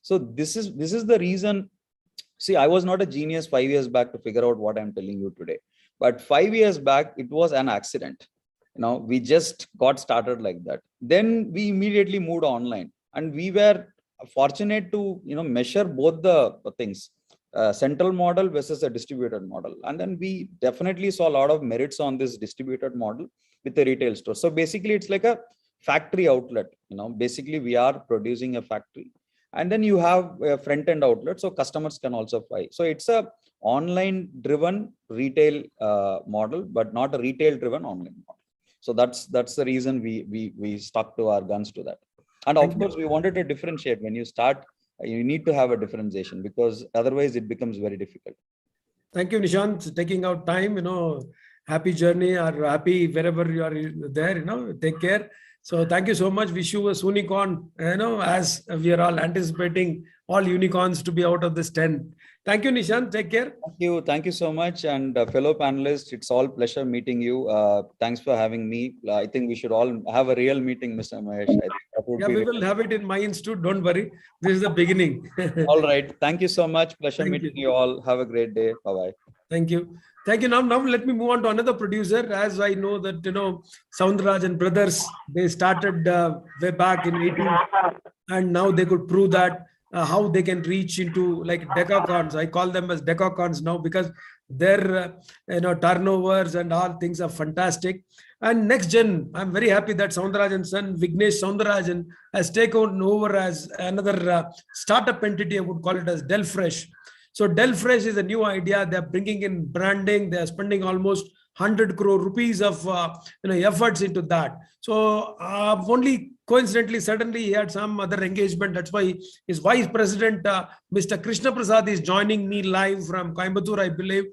So this is the reason. See, I was not a genius 5 years back to figure out what I'm telling you today. But 5 years back, it was an accident. We just got started like that. Then we immediately moved online, and we were fortunate to measure both the things, central model versus a distributed model. And then we definitely saw a lot of merits on this distributed model with the retail store. So basically, it's like a factory outlet. Basically we are producing a factory, and then you have a front end outlet, so customers can also buy. So it's a online driven retail model, but not a retail driven online model. So that's the reason we stuck to our guns to that. And of course, we wanted to differentiate. When you start, you need to have a differentiation, because otherwise it becomes very difficult. Thank you, Nishant, taking out time. happy journey or happy wherever you are there, take care. So thank you so much. Wish you a unicorn, as we are all anticipating all unicorns to be out of this 10. Thank you, Nishant. Take care. Thank you so much. And fellow panelists, it's all pleasure meeting you. Thanks for having me. I think we should all have a real meeting, Mr. Mahesh. I think that would be we will have it in my institute. Don't worry. This is the beginning. all right. Thank you so much. Pleasure Thank meeting you all. Have a great day. Bye-bye. Thank you. Thank you. Now let me move on to another producer. As I know that, Soundaraj and brothers, they started way back in 18, and now they could prove that how they can reach into like decacons. I call them as decacons now because their turnovers and all things are fantastic. And next gen, I'm very happy that Soundarajan's son Vignesh Soundarajan has taken over as another startup entity. I would call it as Delfresh. So Delfresh is a new idea. They're bringing in branding. They're spending almost 100 crore rupees of efforts into that. So only coincidentally, suddenly he had some other engagement. That's why his vice president, Mr. Krishna Prasad, is joining me live from Coimbatore, I believe.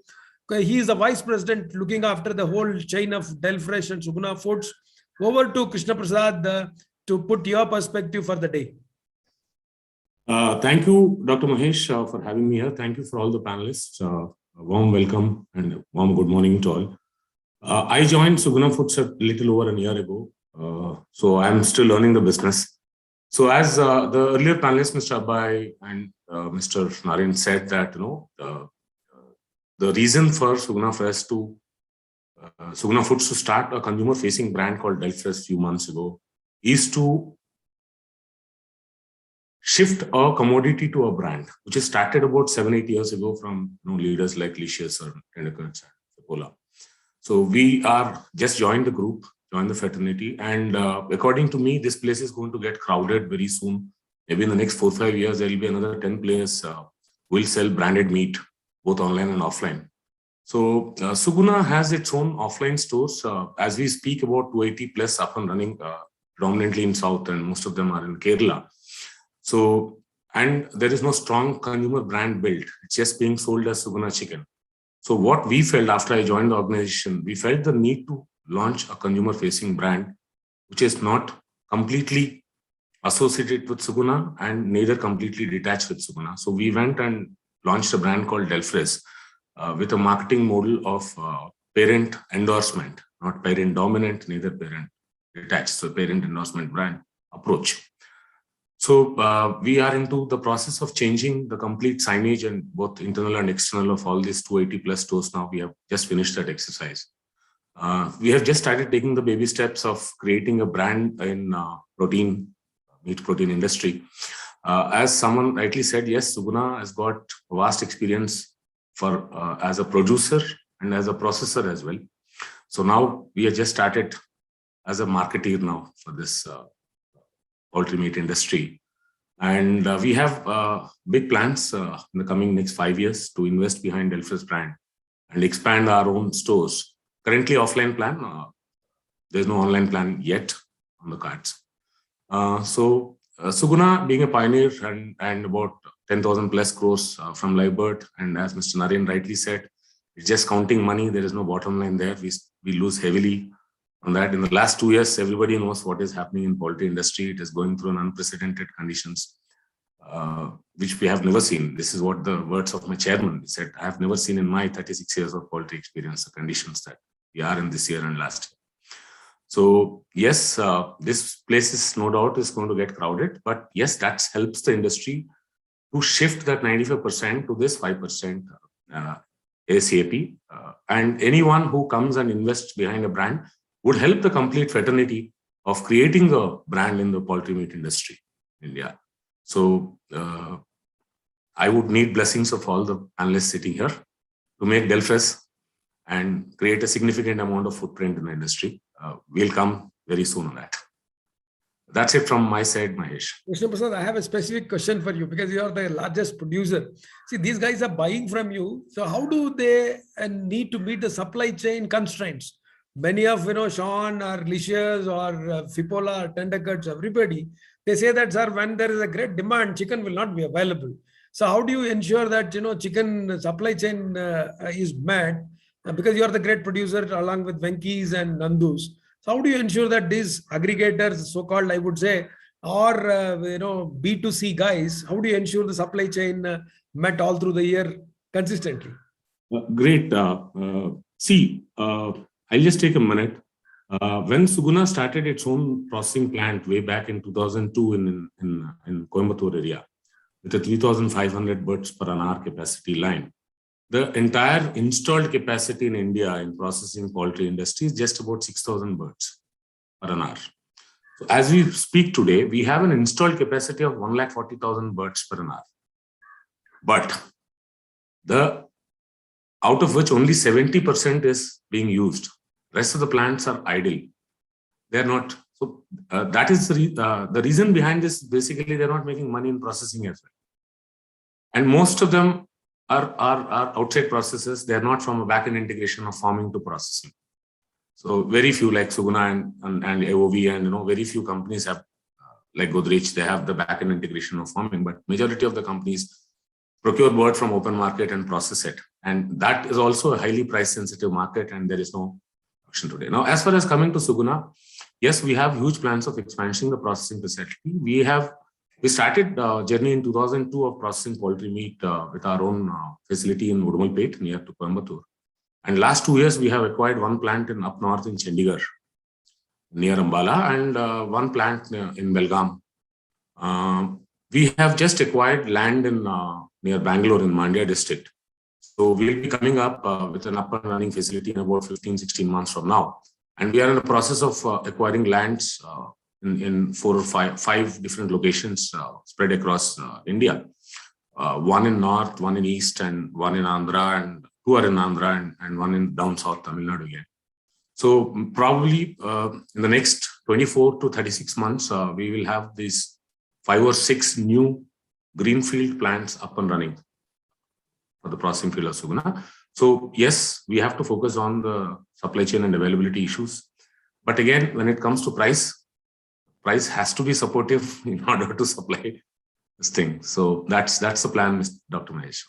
He is the vice president looking after the whole chain of Delfresh and Suguna Foods. Over to Krishna Prasad to put your perspective for the day. Thank you, Dr. Mahesh, for having me here. Thank you for all the panelists. A warm welcome and a warm good morning to all. I joined Suguna Foods a little over a year ago, so I'm still learning the business. So as the earlier panelists, Mr. Abhay and Mr. Naren said that, the reason for Suguna Foods to start a consumer-facing brand called Delfresh a few months ago is to shift a commodity to a brand, which is started about 7-8 years ago from leaders like Licious or Tendercuts and Fipola. So we are just joined the group, joined the fraternity, and according to me, this place is going to get crowded very soon. Maybe in the next 4-5 years, there will be another 10 players who will sell branded meat, both online and offline. So Suguna has its own offline stores. As we speak, about 280 plus up and running, predominantly in South, and most of them are in Kerala. So, and there is no strong consumer brand built. It's just being sold as Suguna chicken. So what we felt after I joined the organization, we felt the need to launch a consumer-facing brand, which is not completely associated with Suguna and neither completely detached with Suguna. So we went and launched a brand called Delfresh with a marketing model of parent endorsement, not parent dominant, neither parent detached. So parent endorsement brand approach. So we are into the process of changing the complete signage and both internal and external of all these 280 plus stores now. We have just finished that exercise. We have just started taking the baby steps of creating a brand in meat protein industry. As someone rightly said, yes, Suguna has got vast experience for as a producer and as a processor as well. So now we have just started as a marketeer now for this poultry meat industry. And we have big plans in the coming next 5 years to invest behind Delfresh brand and expand our own stores. Currently offline plan, there's no online plan yet on the cards. So Suguna being a pioneer and about 10,000 plus crores from live birth, and as Mr. Naren rightly said, it's just counting money. There is no bottom line there. We lose heavily on that. In the last 2 years, everybody knows what is happening in poultry industry. It is going through an unprecedented conditions, which we have never seen. This is what the words of my chairman said. I have never seen in my 36 years of poultry experience the conditions that we are in this year and last year. So yes, this place is no doubt is going to get crowded, but yes, that helps the industry to shift that 95% to this 5% ASAP. And anyone who comes and invests behind a brand would help the complete fraternity of creating a brand in the poultry meat industry in India. So I would need blessings of all the panelists sitting here to make Delfresh and create a significant amount of footprint in the industry. We'll come very soon on that. That's it from my side, Mahesh. Krishna Prasad, I have a specific question for you because you are the largest producer. See, these guys are buying from you. So how do they need to meet the supply chain constraints? Many of, Sean or Licious or Fipola or Tendercuts, everybody, they say that, sir, when there is a great demand, chicken will not be available. So how do you ensure that, chicken supply chain is met? because you are the great producer along with Venky's and Nandos. So how do you ensure that these aggregators, so-called, I would say, or B2C guys, how do you ensure the supply chain met all through the year consistently? Great. I'll just take a minute. When Suguna started its own processing plant way back in 2002 in Coimbatore area, with a 3,500 birds per an hour capacity line, the entire installed capacity in India in processing poultry industry is just about 6,000 birds per an hour. So as we speak today, we have an installed capacity of 140,000 birds per an hour. But out of which only 70% is being used. Rest of the plants are idle. They're not. So that is the reason behind this. Basically, they're not making money in processing as well. And most of them are outside processes. They're not from a back-end integration of farming to processing. So very few, like Suguna and AOV, and very few companies have, like Godrej, they have the back-end integration of farming. But majority of the companies procure bird from open market and process it. And that is also a highly price sensitive market, and there is no option today. Now, as far as coming to Suguna, yes, we have huge plans of expanding the processing facility. We started journey in 2002 of processing poultry meat with our own facility in Udumalpet near to Coimbatore. And last 2 years, we have acquired one plant in up north in Chandigarh near Ambala, and one plant in Belgaum. We have just acquired land in near Bangalore in Mandya district. So we'll be coming up with an up and running facility in about 15-16 months from now. And we are in the process of acquiring lands in 4 or 5 different locations spread across India. One in north, one in east, and one in Andhra, and 2 are in Andhra, and one in down south Tamil Nadu again. So probably in the next 24 to 36 months, we will have these 5 or 6 new greenfield plants up and running for the processing field of Suguna. So yes, we have to focus on the supply chain and availability issues. But again, when it comes to price has to be supportive in order to supply this thing. So that's the plan, Dr. Mahesh.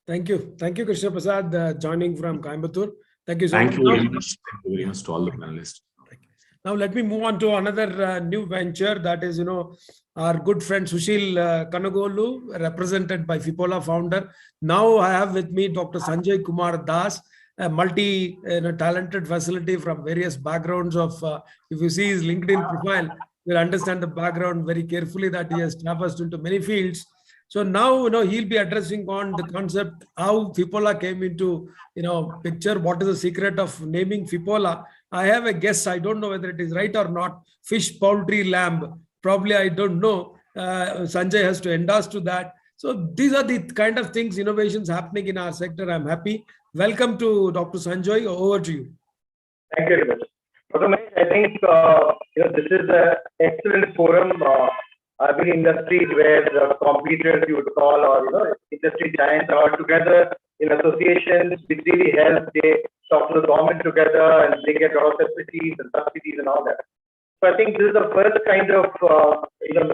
Thank you. Thank you, Krishna Prasad, joining from Coimbatore. Thank you so much. Thank you very much. Thank you very much to all the panelists. Now let me move on to another new venture, that is, our good friend Sushil Kanagolu, represented by Fipola founder. Now I have with me Dr. Sanjay Kumar Das, a multi-talented facility from various backgrounds of, if you see his LinkedIn profile, you'll understand the background very carefully, that he has traversed into many fields. So now, he'll be addressing on the concept, how Fipola came into, picture, what is the secret of naming Fipola. I have a guess, I don't know whether it is right or not, fish, poultry, lamb. Probably, I don't know. Sanjay has to endorse to that. So these are the kind of things, innovations happening in our sector. I'm happy. Welcome to Dr. Sanjay. Over to you. Thank you very much. Dr. Mahesh, I think this is an excellent forum. I've been in industries where the competitors you would call, or industry giants are all together in associations which really help. They talk to the government together and they get a lot of facilities and subsidies and all that. So I think this is the first kind of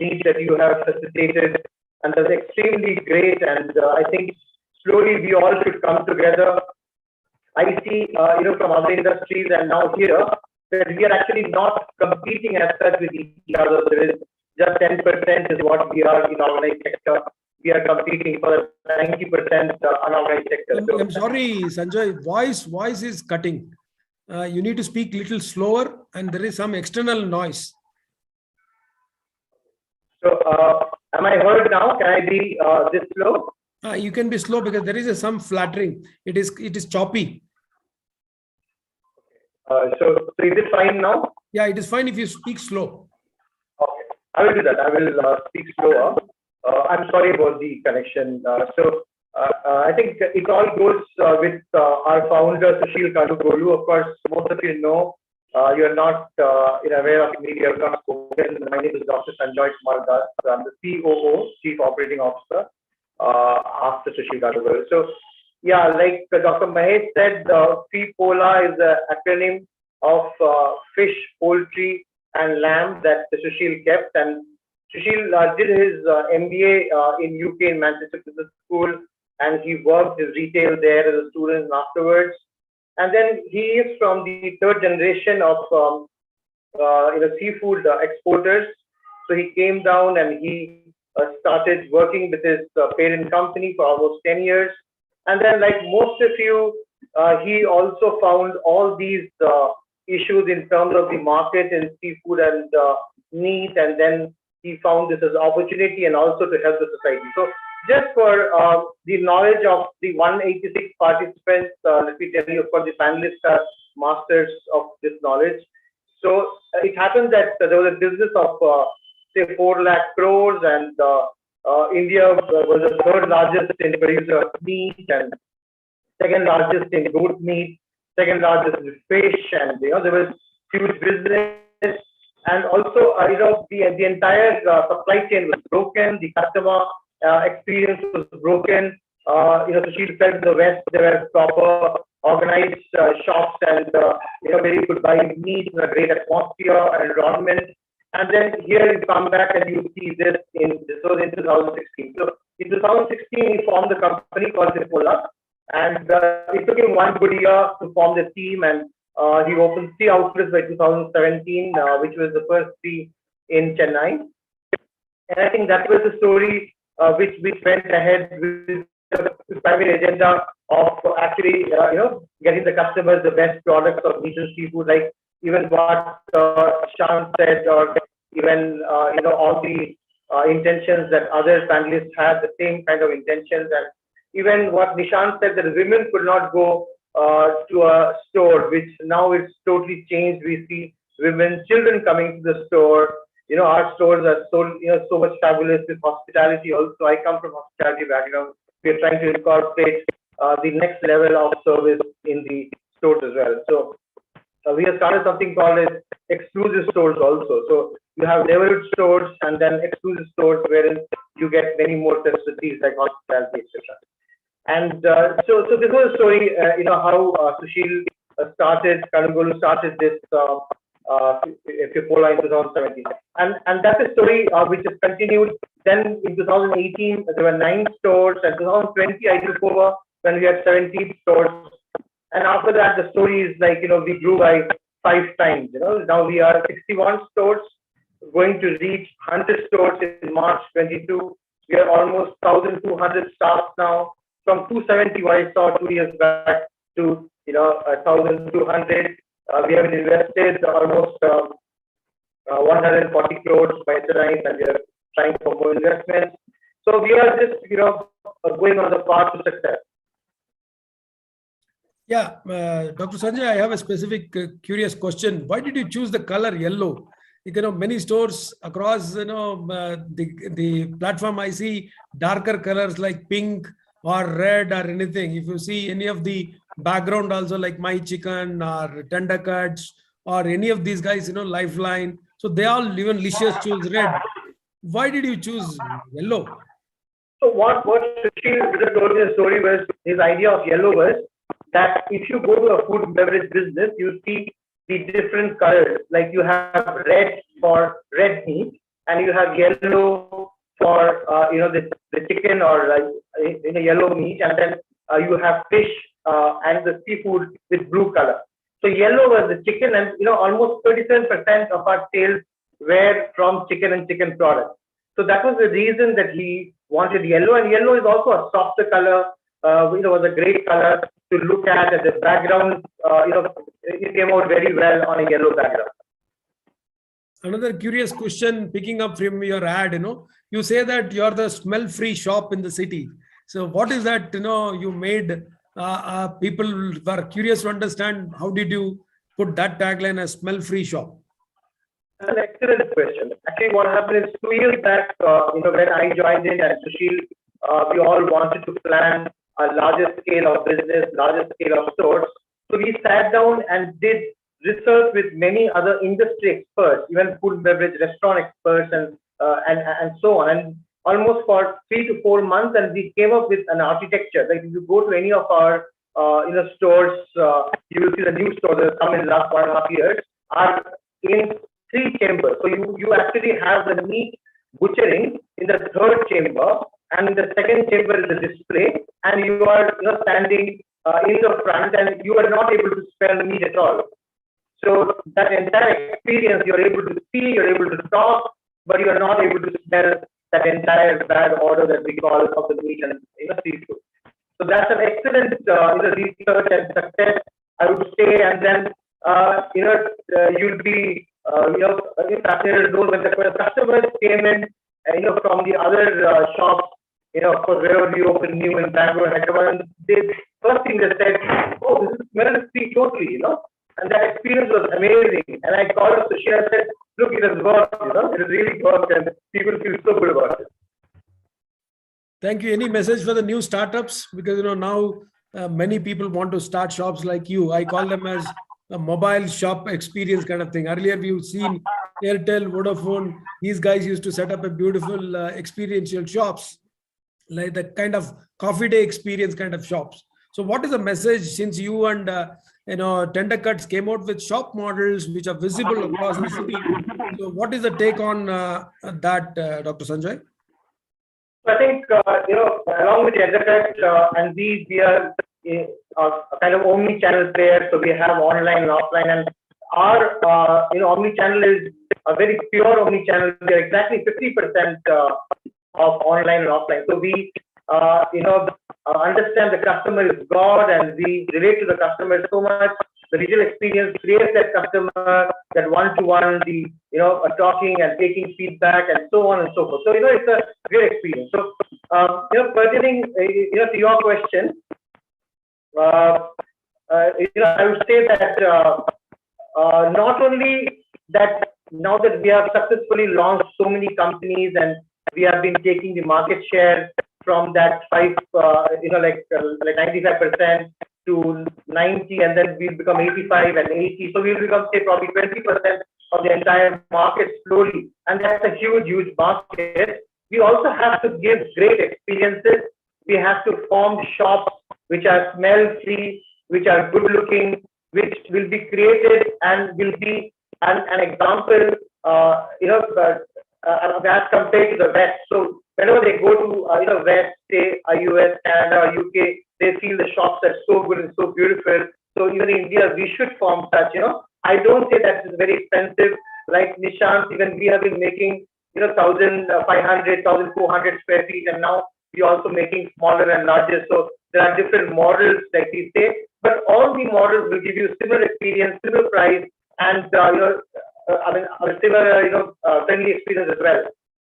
meet that you have facilitated, and that's extremely great. And I think slowly we all should come together. I see from other industries and now here that we are actually not competing as such with each other. There is just 10% is what we are in organized sector. We are competing for 90% unorganized sector. So, I'm sorry, Sanjay, voice is cutting. You need to speak a little slower, and there is some external noise. So, am I heard now? Can I be this slow? You can be slow because there is some flattering. It is choppy. So is it fine now? Yeah, it is fine if you speak slow. Okay, I will do that. I will speak slower. I'm sorry about the connection. I think it all goes with our founder, Sushil Kanagolu. Of course, most of you know, you are not aware of me. You have not spoken. My name is Dr. Sanjay Kumar Das. I'm the COO, Chief Operating Officer, after Sushil Kanagolu. So, yeah, like Dr. Mahesh said, Fipola is an acronym of fish, poultry, and lamb that Sushil kept. And Sushil did his MBA in UK in Manchester Business School, and he worked his retail there as a student afterwards. And then he is from the third generation of seafood exporters. So he came down and he started working with his parent company for almost 10 years. And then, like most of you, he also found all these issues in terms of the market in seafood and meat, and then he found this as opportunity and also to help the society. So just for the knowledge of the 186 participants, let me tell you, of course, the panelists are masters of this knowledge. So it happened that there was a business of say 4 lakh crores, and India was the third largest in producer of meat, and second largest in goat meat, second largest in fish, and there was huge business. And also, the entire supply chain was broken. The customer experience was broken. Sushil felt in the West there were proper organized shops and where you could buy meat in a great atmosphere and environment. And then here you come back and you see this was in 2016. So in 2016, he formed a company called Cipolla, and it took him 1 good year to form the team, and he opened 3 outlets by 2017, which was the first 3 in Chennai. And I think that was the story which went ahead with the primary agenda of actually, getting the customers the best products of meat and seafood, like even what Sean said, or even, all the intentions that other panelists had, the same kind of intentions. And even what Nishant said, that women could not go to a store, which now it's totally changed. We see women, children coming to the store. Our stores are so much fabulous with hospitality. Also, I come from hospitality background. We're trying to incorporate the next level of service in the stores as well. So we have started something called as exclusive stores also. So you have neighborhood stores and then exclusive stores wherein you get many more facilities like hospitality, etc. And so this was a story, how Sushil Kanugolu started this Cipolla in 2017. And that's a story which has continued. Then in 2018, there were 9 stores, and 2020, I took over when we had 17 stores. And after that, the story is like, we grew by 5 times. Now we are 61 stores, going to reach 100 stores in March 22. We are almost 1,200 staff now. From 270, what I saw 2 years back, to 1,200. We have invested almost 140 crores by tonight, and we are trying for more investments. So we are just going on the path to success. Yeah, Dr. Sanjay, I have a specific curious question. Why did you choose the color yellow? Many stores across the platform, I see darker colors like pink or red or anything. If you see any of the background also, like My Chicken or Tender Cuts or any of these guys, Lifeline. So they all, even Licious, choose red. Why did you choose yellow? So what Sushil told me the story was, his idea of yellow was that if you go to a food and beverage business, you see the different colors. Like you have red for red meat, and you have yellow for the chicken or yellow meat, and then you have fish and the seafood with blue color. So yellow was the chicken, and almost 37% of our sales were from chicken and chicken products. So that was the reason that he wanted yellow, and yellow is also a softer color. Was a great color to look at, and the background, it came out very well on a yellow background. Another curious question, picking up from your ad, you say that you're the smell-free shop in the city. So what is that, you made? People were curious to understand, how did you put that tagline as smell-free shop? An excellent question. Actually, what happened is 2 years back, when I joined in at Sushil, we all wanted to plan a larger scale of business, larger scale of stores. So we sat down and did research with many other industry experts, even food and beverage restaurant experts, and so on. And almost for 3 to 4 months, and we came up with an architecture. Like if you go to any of our stores, you will see the new stores that have come in the last 1.5 years are in 3 chambers. So you actually have the meat butchering in the 3rd chamber, and in the 2nd chamber is the display, and you are standing in the front, and you are not able to smell the meat at all. So that entire experience, you're able to see, you're able to talk, but you are not able to smell that entire bad odor that we call of the meat and seafood. So that's an excellent research and success, I would say. And then you'll be fascinated when the customers came in, from the other shops, of course, wherever we open new in Bangalore, Hyderabad, the first thing they said, "Oh, this smells sweet totally," And that experience was amazing. And I called up Sushi and said, "Look, it has worked, it has really worked, and people feel so good about it." Thank you. Any message for the new startups? Because now many people want to start shops like you. I call them as a mobile shop experience kind of thing. Earlier, we've seen Airtel, Vodafone. These guys used to set up a beautiful experiential shops, like the kind of coffee day experience kind of shops. So what is the message, since you and Tender Cuts came out with shop models which are visible across the city? So what is the take on that, Dr. Sanjay? I think, along with Tender Cuts and we are a kind of omni-channel player. So we have online and offline, and our omni-channel is a very pure omni-channel. We are exactly 50% of online and offline. So we understand the customer is God, and we relate to the customer so much. The digital experience creates that customer, that one-to-one, the talking and taking feedback and so on and so forth. So it's a great experience. So pertaining to your question, I would say that not only that, now that we have successfully launched so many companies and we have been taking the market share from that 95% to 90, and then we'll become 85 and 80. So we'll become, say, probably 20% of the entire market slowly. And that's a huge, huge market. We also have to give great experiences. We have to form shops which are smell-free, which are good-looking, which will be created and will be an example, as compared to the West. So whenever they go to West, say US, Canada, UK, they feel the shops are so good and so beautiful. So even in India, we should form such. I don't say that it's very expensive. Like Nishant, even we have been making 1,500, 1,400 square feet, and now we're also making smaller and larger. So there are different models, like we say, but all the models will give you similar experience, similar price, and similar friendly experience as well.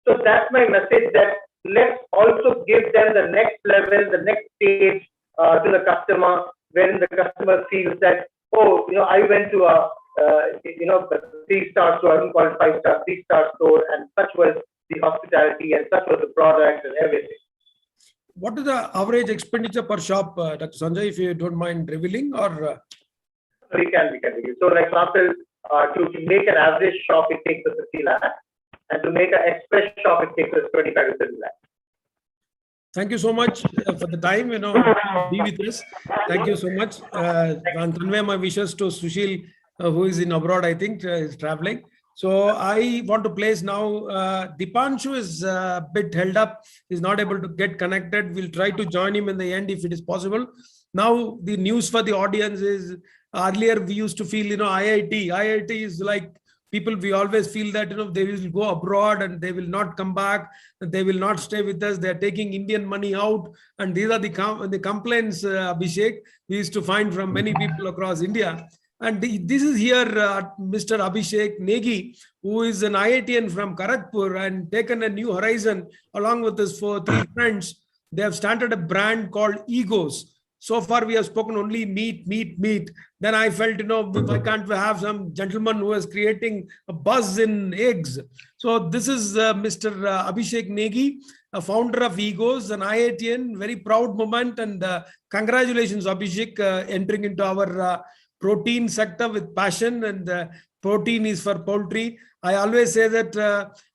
So that's my message, that let's also give them the next level, the next stage to the customer, wherein the customer feels that, oh, I went to a 3-star store, I don't call it 5-star, 3-star store, and such was the hospitality and such was the product and everything. What is the average expenditure per shop, Dr. Sanjay, if you don't mind revealing? Or we can. So, like example, to make an average shop, it takes us 50 lakhs, and to make an express shop, it takes us 25 to 30 lakhs. Thank you so much for the time, be with us. Thank you so much. And convey my wishes to Sushil, who is in abroad, I think, is traveling. So I want to place now, Dipanshu is a bit held up. He's not able to get connected. We'll try to join him in the end if it is possible. Now, the news for the audience is, earlier we used to feel, IIT is like people, we always feel that, they will go abroad and they will not come back. They will not stay with us. They're taking Indian money out. And these are the complaints, Abhishek, we used to find from many people across India. And this is here, Mr. Abhishek Negi, who is an IITian from Kharagpur and taken a new horizon along with his 3 friends. They have started a brand called Egos. So far, we have spoken only meat. Then I felt, why can't we have some gentleman who is creating a buzz in eggs? So this is Mr. Abhishek Negi, a founder of Egos, an IITian, very proud moment. And congratulations, Abhishek, entering into our protein sector with passion, and protein is for poultry. I always say that,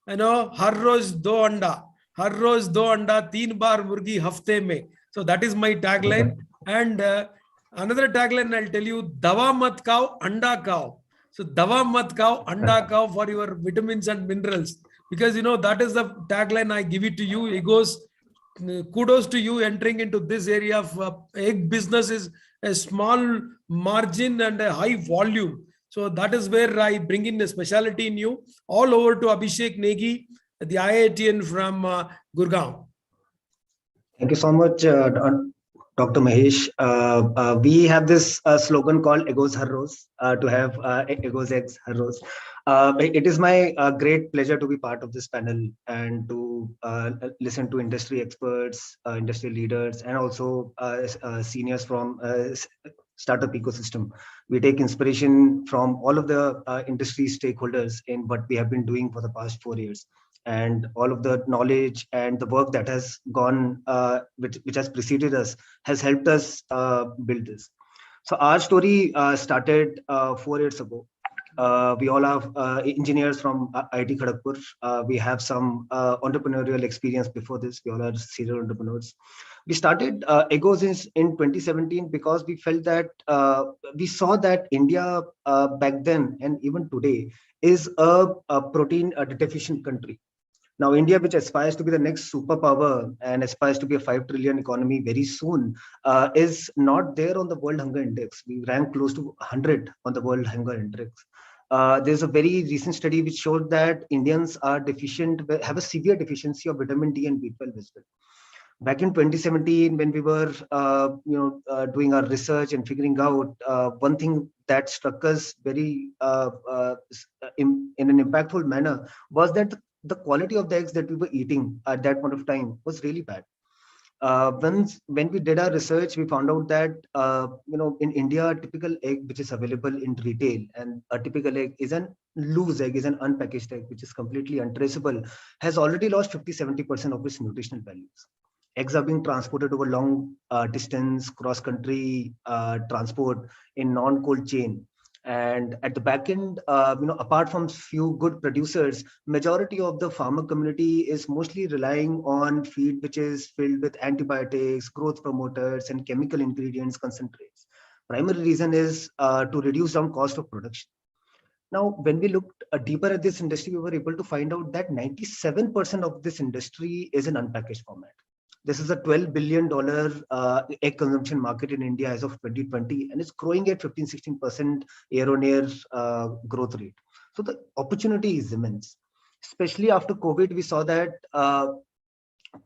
har roz do anda, 3 bar murgi hafte mein. So that is my tagline. And another tagline I'll tell you, dawa mat khao, anda khao. So dawa mat khao, anda khao for your vitamins and minerals. Because, that is the tagline I give it to you. Egos, kudos to you entering into this area of egg business is a small margin and a high volume. So that is where I bring in the specialty in you. All over to Abhishek Negi, the IITian from Gurgaon. Thank you so much, Dr. Mahesh. We have this slogan called Egos Har Roz, to have Egos Eggs Har Roz. It is my great pleasure to be part of this panel and to listen to industry experts, industry leaders, and also seniors from startup ecosystem. We take inspiration from all of the industry stakeholders in what we have been doing for the past 4 years. And all of the knowledge and the work that has gone, which has preceded us, has helped us build this. So our story started 4 years ago. We all have engineers from IIT Kharagpur. We have some entrepreneurial experience before this. We all are serial entrepreneurs. We started Egos in 2017 because we felt that we saw that India back then and even today is a protein deficient country. Now, India, which aspires to be the next superpower and aspires to be a 5 trillion economy very soon, is not there on the World Hunger Index. We rank close to 100 on the World Hunger Index. There's a very recent study which showed that Indians are deficient, have a severe deficiency of vitamin D and B12 as well. Back in 2017, when we were doing our research and figuring out, one thing that struck us very in an impactful manner was that the quality of the eggs that we were eating at that point of time was really bad. When we did our research, we found out that in India, a typical egg which is available in retail, and a typical egg is an loose egg, is an unpackaged egg, which is completely untraceable, has already lost 50-70% of its nutritional values. Eggs are being transported over long distance, cross-country transport in non-cold chain. And at the back end, apart from few good producers, majority of the farmer community is mostly relying on feed which is filled with antibiotics, growth promoters, and chemical ingredients concentrates. Primary reason is to reduce down cost of production. Now, when we looked deeper at this industry, we were able to find out that 97% of this industry is in unpackaged format. This is a $12 billion egg consumption market in India as of 2020, and it's growing at 15-16% year-on-year growth rate. So the opportunity is immense. Especially after COVID, we saw that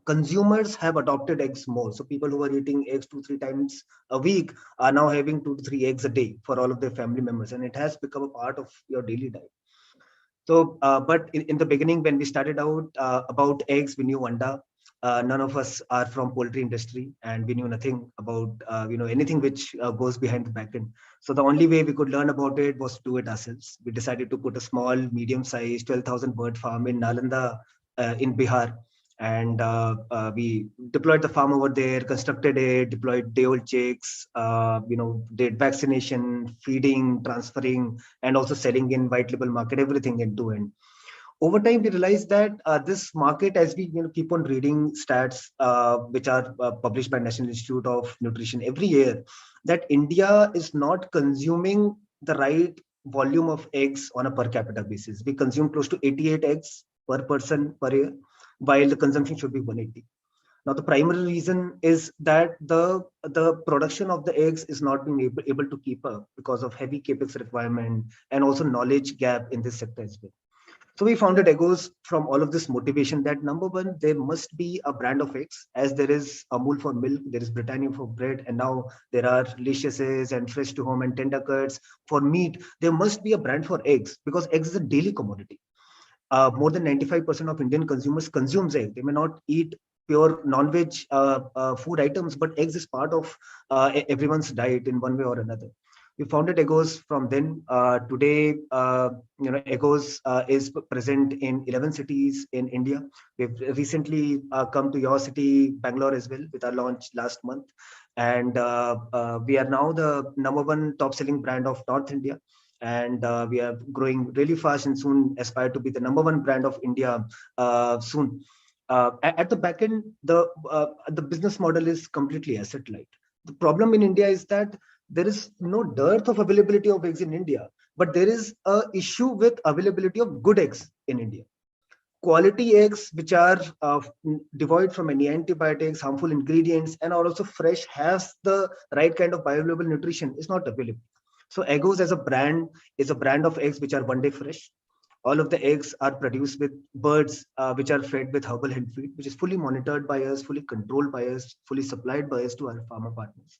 consumers have adopted eggs more. So people who are eating eggs 2-3 times a week are now having 2 to 3 eggs a day for all of their family members, and it has become a part of your daily diet. So, but in the beginning, when we started out about eggs, we knew Anda. None of us are from poultry industry, and we knew nothing about anything which goes behind the back end. So the only way we could learn about it was to do it ourselves. We decided to put a small, medium-sized 12,000 bird farm in Nalanda in Bihar, and we deployed the farm over there, constructed it, deployed day-old chicks, did vaccination, feeding, transferring, and also selling in white label market, everything end to end. Over time, we realized that this market, as we keep on reading stats which are published by National Institute of Nutrition every year, that India is not consuming the right volume of eggs on a per capita basis. We consume close to 88 eggs per person per year, while the consumption should be 180. Now, the primary reason is that the production of the eggs is not being able to keep up because of heavy capex requirement and also knowledge gap in this sector as well. So we founded Egos from all of this motivation that number one, there must be a brand of eggs, as there is Amul for milk, there is Britannia for bread, and now there are Deliciouses and Fresh to Home and Tender Cuts for meat. There must be a brand for eggs because eggs is a daily commodity. More than 95% of Indian consumers consumes egg. They may not eat pure non-veg food items, but eggs is part of everyone's diet in one way or another. We founded Egos from then. Today, Egos is present in 11 cities in India. We've recently come to your city, Bangalore as well, with our launch last month. And we are now the #1 top-selling brand of North India. And we are growing really fast and soon aspire to be the #1 brand of India soon. At the back end, the business model is completely asset light. The problem in India is that there is no dearth of availability of eggs in India, but there is an issue with availability of good eggs in India. quality eggs which are devoid from any antibiotics, harmful ingredients, and are also fresh, has the right kind of bioavailable nutrition is not available. So Eggos as a brand is a brand of eggs which are one day fresh. All of the eggs are produced with birds which are fed with herbal hen feed, which is fully monitored by us, fully controlled by us, fully supplied by us to our farmer partners.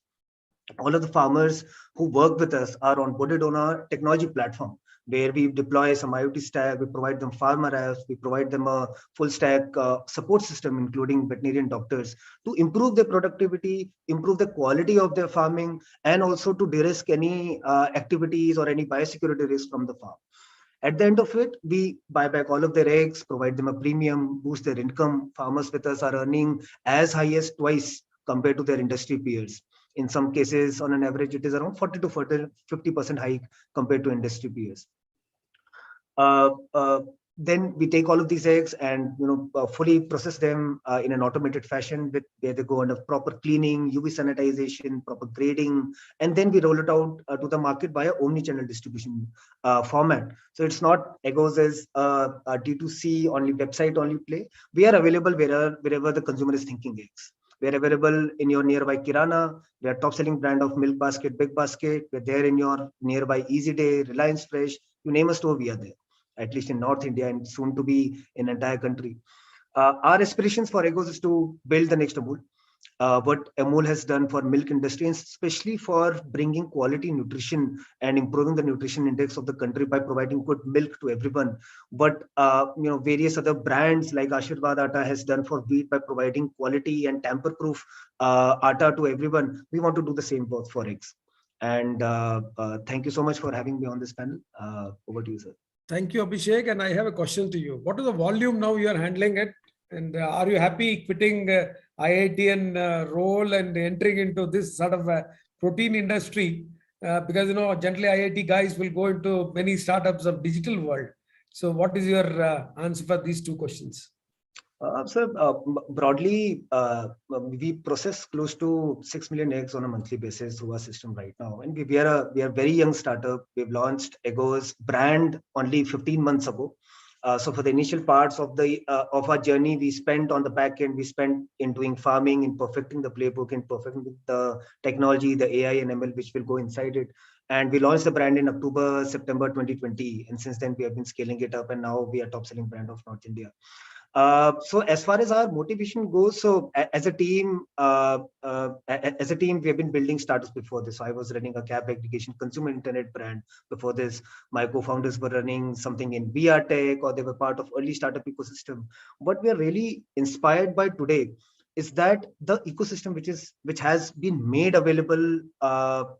All of the farmers who work with us are onboarded on our technology platform, where we deploy some IoT stack, we provide them farmer apps, we provide them a full stack support system, including veterinarian doctors, to improve their productivity, improve the quality of their farming, and also to de-risk any activities or any biosecurity risk from the farm. At the end of it, we buy back all of their eggs, provide them a premium, boost their income. Farmers with us are earning as high as twice compared to their industry peers. In some cases, on an average, it is around 40 to 50% hike compared to industry peers. Uh, uh, then we take all of these eggs and fully process them in an automated fashion, with where they go under proper cleaning, UV sanitization, proper grading, and then we roll it out to the market via omni-channel distribution format. So it's not Eggos as a D2C only, website only play. We are available wherever the consumer is thinking eggs. We are available in your nearby Kirana. We are top selling brand of Milk Basket, Big Basket. We're there in your nearby Easy Day, Reliance Fresh. You name a store, we are there. At least in North India and soon to be in entire country. Our aspirations for Eggos is to build the next Amul. What Amul has done for milk industry, and especially for bringing quality nutrition and improving the nutrition index of the country by providing good milk to everyone. But various other brands like Ashirvad Atta has done for wheat by providing quality and tamper-proof atta to everyone. We want to do the same both for eggs. And thank you so much for having me on this panel. Over to you, sir. Thank you, Abhishek. And I have a question to you. What is the volume now you are handling it? And are you happy quitting IITian role and entering into this sort of protein industry? Because, generally IIT guys will go into many startups of digital world. So what is your answer for these two questions? Broadly, we process close to 6 million eggs on a monthly basis through our system right now. And we are a very young startup. We've launched Eggos brand only 15 months ago. So for the initial parts of our journey, we spent on the back end, we spent in doing farming, in perfecting the playbook, in perfecting the technology, the AI and ML, which will go inside it. And we launched the brand in October, September 2020. And since then, we have been scaling it up. And now we are top selling brand of North India. So as far as our motivation goes, so as a team, we have been building startups before this. So I was running a cab aggregation consumer internet brand before this. My co-founders were running something in VR tech, or they were part of early startup ecosystem. What we are really inspired by today is that the ecosystem which has been made available,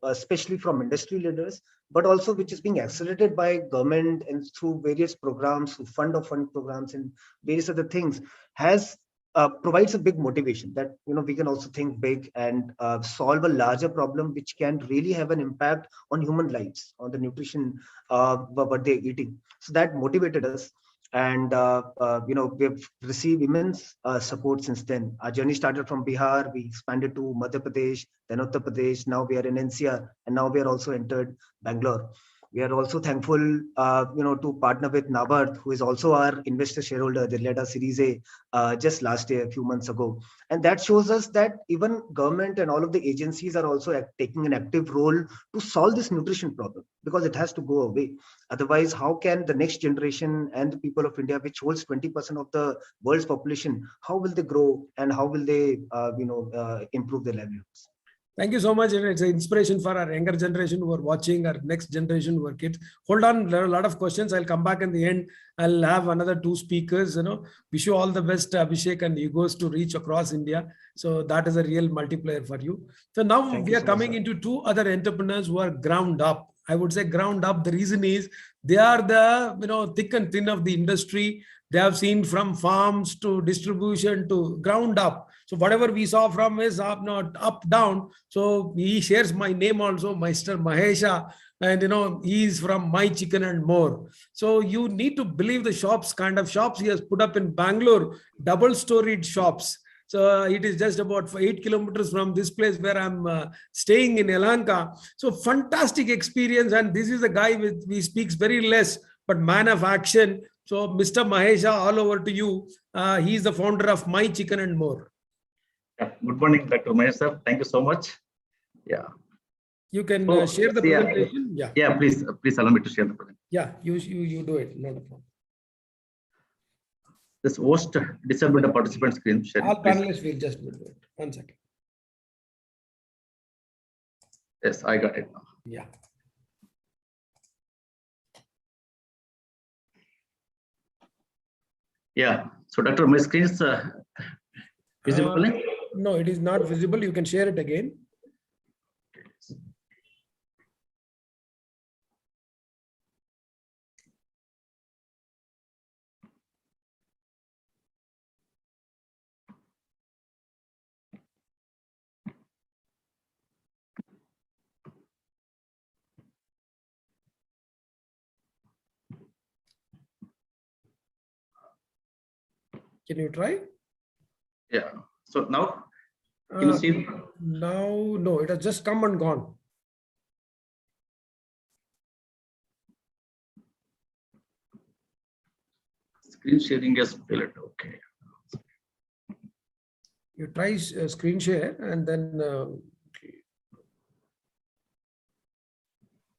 especially from industry leaders, but also which is being accelerated by government and through various programs, through fund programs and various other things, has provides a big motivation that we can also think big and solve a larger problem which can really have an impact on human lives, on the nutrition what they're eating. So that motivated us. And we've received immense support since then. Our journey started from Bihar, we expanded to Madhya Pradesh, then Uttar Pradesh, now we are in NCR, and now we are also entered Bangalore. We are also thankful, to partner with NABARD, who is also our investor shareholder. They led our Series A just last year, a few months ago. And that shows us that even government and all of the agencies are also taking an active role to solve this nutrition problem, because it has to go away. Otherwise, how can the next generation and the people of India, which holds 20% of the world's population, how will they grow and how will they, improve their livelihoods? Thank you so much. It's an inspiration for our younger generation who are watching, our next generation who are kids. Hold on, there are a lot of questions. I'll come back in the end. I'll have another two speakers. Wish you all the best, Abhishek and Egos, to reach across India. So that is a real multiplier for you. So now we are coming into two other entrepreneurs who are ground up. I would say ground up. The reason is they are the thick and thin of the industry. They have seen from farms to distribution to ground up. So whatever we saw from is up, not up, down. So he shares my name also, Mr. Mahesha, and he is from My Chicken and More. So you need to believe the kind of shops he has put up in Bangalore, double-storied shops. So it is just about 8 kilometers from this place where I'm staying in Yelahanka. So fantastic experience. And this is a guy he speaks very less, but man of action. So Mr. Mahesha, all over to you. He is the founder of My Chicken and More. Yeah. Good morning, Dr. Mahesh sir. Thank you so much. Yeah. You can So, share the presentation. Yeah. Yeah, please allow me to share the presentation. Yeah, you do it. Not a problem. This host disable the participant screen sharing. All Please. panelists will just do it. 1 second. Yes, I got it now. Yeah. Yeah. So, Dr. My screen is visible. No, it is not visible. You can share it again. Can you try? Yeah. So now, can you see? Now, no, it has just come and gone. Screen sharing has failed. Okay. You try screen share and then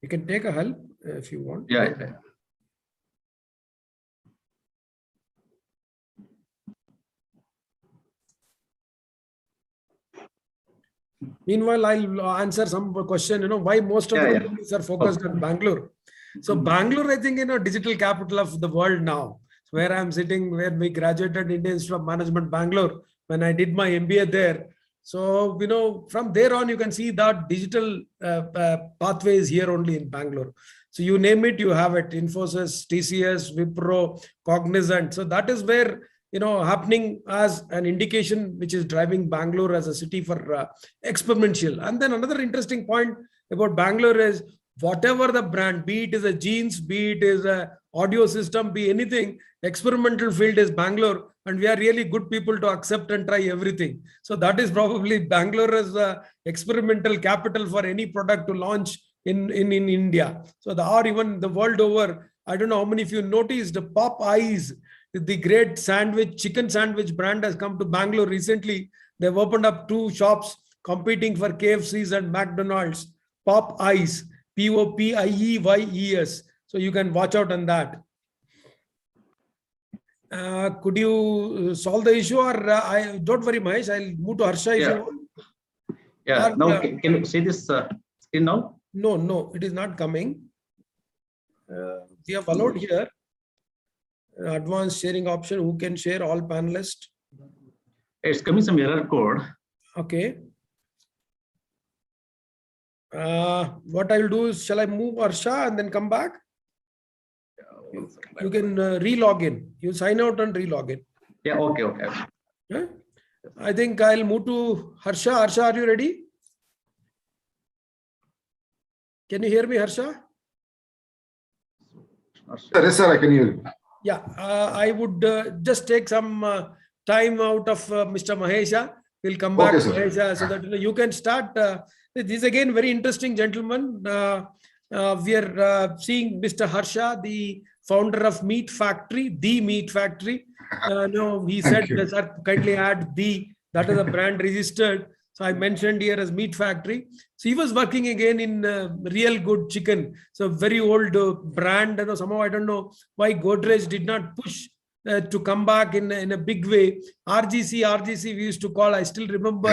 you can take a help if you want. Yeah. Meanwhile, I'll answer some question, why most of the companies are focused on Bangalore. So Bangalore, I think, digital capital of the world now. So where I'm sitting, where we graduated Indian Institute of Management, Bangalore, when I did my MBA there. So, from there on, you can see that digital pathway is here only in Bangalore. So you name it, you have it. Infosys, TCS, Wipro, Cognizant. So that is where, happening as an indication which is driving Bangalore as a city for exponential. And then another interesting point about Bangalore is whatever the brand, be it is a jeans, be it is a audio system, be anything, experimental field is Bangalore, and we are really good people to accept and try everything. So that is probably Bangalore as a experimental capital for any product to launch in India. So or even the world over. I don't know how many of you noticed the Popeyes, the great chicken sandwich brand has come to Bangalore recently. They've opened up 2 shops competing for KFCs and McDonald's. Popeyes, Popieyes. So you can watch out on that. Could you solve the issue, or don't worry, Mahesh, I'll move to Harsha if you want. Yeah. Now, can you see this screen now? No, it is not coming. We have allowed here advanced sharing option. Who can share? All panelists. It's coming some error code. Okay. What I will do is, shall I move Harsha and then come back? You can re-log in. You sign out and re-log in. Yeah. Okay. Yeah? I think I'll move to Harsha. Harsha, are you ready? Can you hear me, Harsha? Yes, sir, I can hear you. Yeah, I would just take some time out of Mr. Mahesha. We'll come back to Mahesha so that you can start. This is again very interesting, gentlemen. We are seeing Mr. Harsha, the founder of Meat Factory, The Meat Factory. He said, sir, kindly add the, that is a brand registered. So I mentioned here as Meat Factory. So he was working again in Real Good Chicken. So very old brand. Somehow I don't know why Godrej did not push to come back in a big way. RGC we used to call. I still remember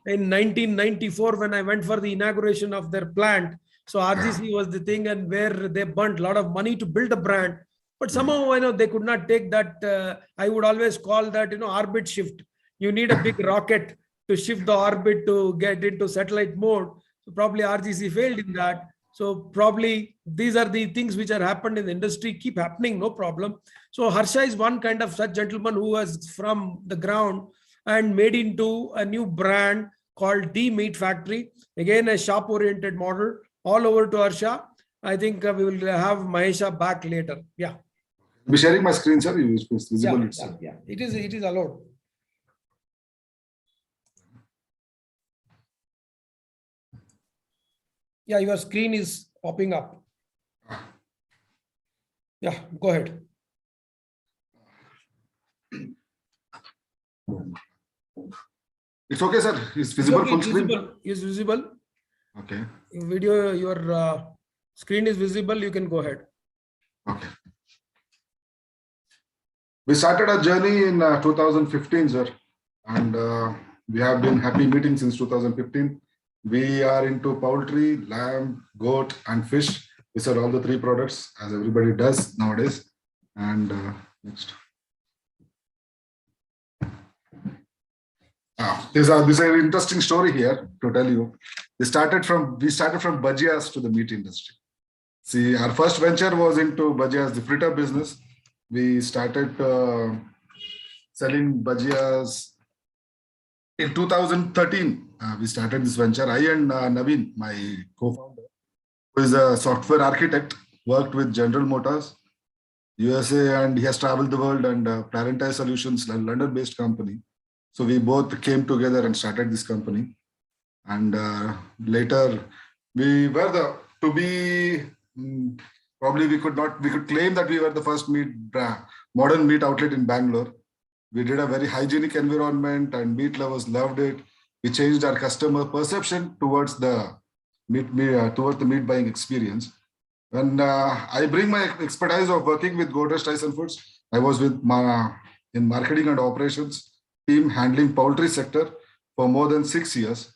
in 1994 when I went for the inauguration of their plant. So RGC was the thing, and where they burnt a lot of money to build a brand. But somehow they could not take that. I would always call that orbit shift. You need a big rocket to shift the orbit to get into satellite mode. So probably RGC failed in that. So probably these are the things which are happened in the industry, keep happening, no problem. So Harsha is one kind of such gentleman who was from the ground and made into a new brand called The Meat Factory. Again, a shop-oriented model. All over to Harsha. I think we will have Mahesha back later. Yeah. I'll be sharing my screen, sir. It's visible. Yeah. It is allowed. Yeah, your screen is popping up. Yeah, go ahead. It's okay, sir. It's It's visible okay, full it's screen. visible. It's visible. Okay. Video, your screen is visible. You can go ahead. Okay. We started our journey in 2015, sir, and we have been happy meeting since 2015. We are into poultry, lamb, goat, and fish. These are all the three products, as everybody does nowadays. And next. This is an interesting story here to tell you. We started from bhajiyas to the meat industry. See, our first venture was into bhajiyas, the fritter business. We started selling bhajiyas in 2013. We started this venture. I and Naveen, my co-founder, who is a software architect, worked with General Motors, USA, and he has traveled the world, and Parenti Solutions, a London-based company. So we both came together and started this company. And later, we were probably we could claim that we were the first modern meat outlet in Bangalore. We did a very hygienic environment, and meat lovers loved it. We changed our customer perception towards the meat buying experience. And I bring my expertise of working with Godrej Tyson Foods. I was in marketing and operations team handling poultry sector for more than 6 years,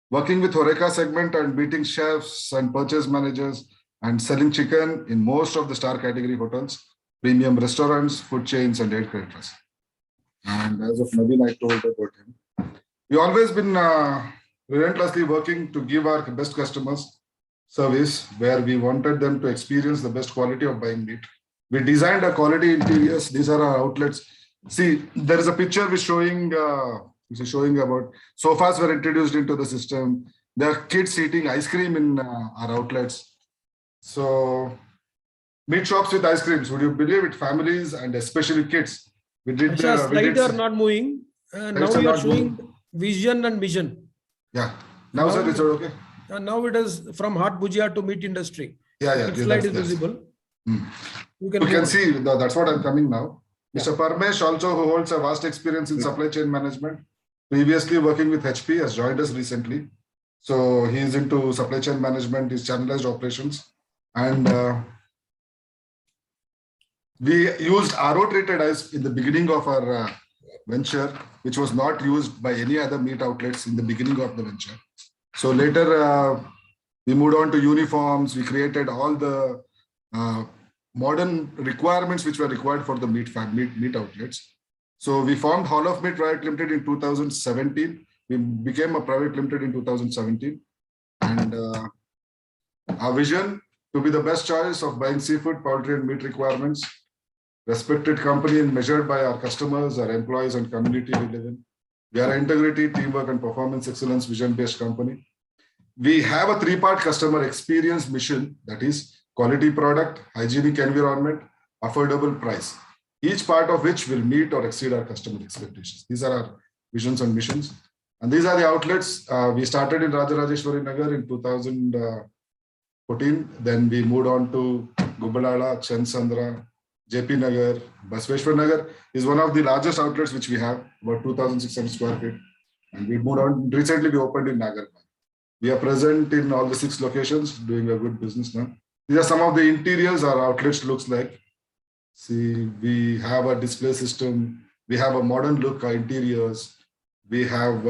working with Horeca segment and meeting chefs and purchase managers and selling chicken in most of the star category hotels, premium restaurants, food chains, and air caterers. And as of Naveen, I told about him. We always been relentlessly working to give our best customers service where we wanted them to experience the best quality of buying meat. We designed a quality interiors. These are our outlets. See, there is a picture which is showing about sofas were introduced into the system. There are kids eating ice cream in our outlets. So, meat shops with ice creams. Would you believe it? Families and especially kids. We did. Slides are not moving. Now you are showing vision and mission. Yeah. Now, sir, it's okay. Now it is from hot bhujia to meat industry. Yeah. Slide is visible. You can see that's what I'm coming now. Mr. Parmesh, also who holds a vast experience in supply chain management, previously working with HP, has joined us recently. So he's into supply chain management, he's channelized operations. And we used RO-treated ice in the beginning of our venture, which was not used by any other meat outlets in the beginning of the venture. So later, we moved on to uniforms. We created all the modern requirements which were required for the meat outlets. So we formed Hall of Meat Private Limited in 2017. We became a private limited in 2017. And our vision to be the best choice of buying seafood, poultry, and meat requirements. Respected company and measured by our customers, our employees, and community we live in. We are an integrity, teamwork, and performance excellence vision-based company. We have a three-part customer experience mission, that is quality product, hygienic environment, affordable price, each part of which will meet or exceed our customer expectations. These are our visions and missions. And these are the outlets. We started in Rajarajeshwari Nagar in 2014. Then we moved on to Gubbalala, Chansandra, JP Nagar, Basveshwar Nagar is one of the largest outlets which we have, about 2,600 square feet. And we moved on. Recently, we opened in Nagar. We are present in all the 6 locations, doing a good business now. These are some of the interiors our outlets looks like. See, we have a display system. We have a modern look interiors. We have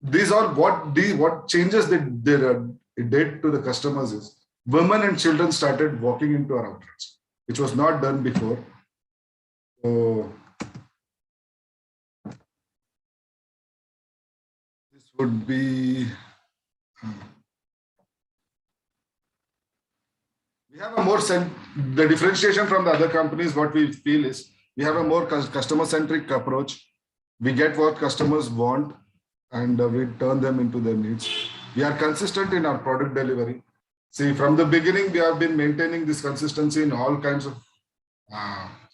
these are what changes it did to the customers is women and children started walking into our outlets, which was not done before. So this would be. We have a more the differentiation from the other companies. What we feel is we have a more customer-centric approach. We get what customers want, and we turn them into their needs. We are consistent in our product delivery. See, from the beginning, we have been maintaining this consistency in all kinds of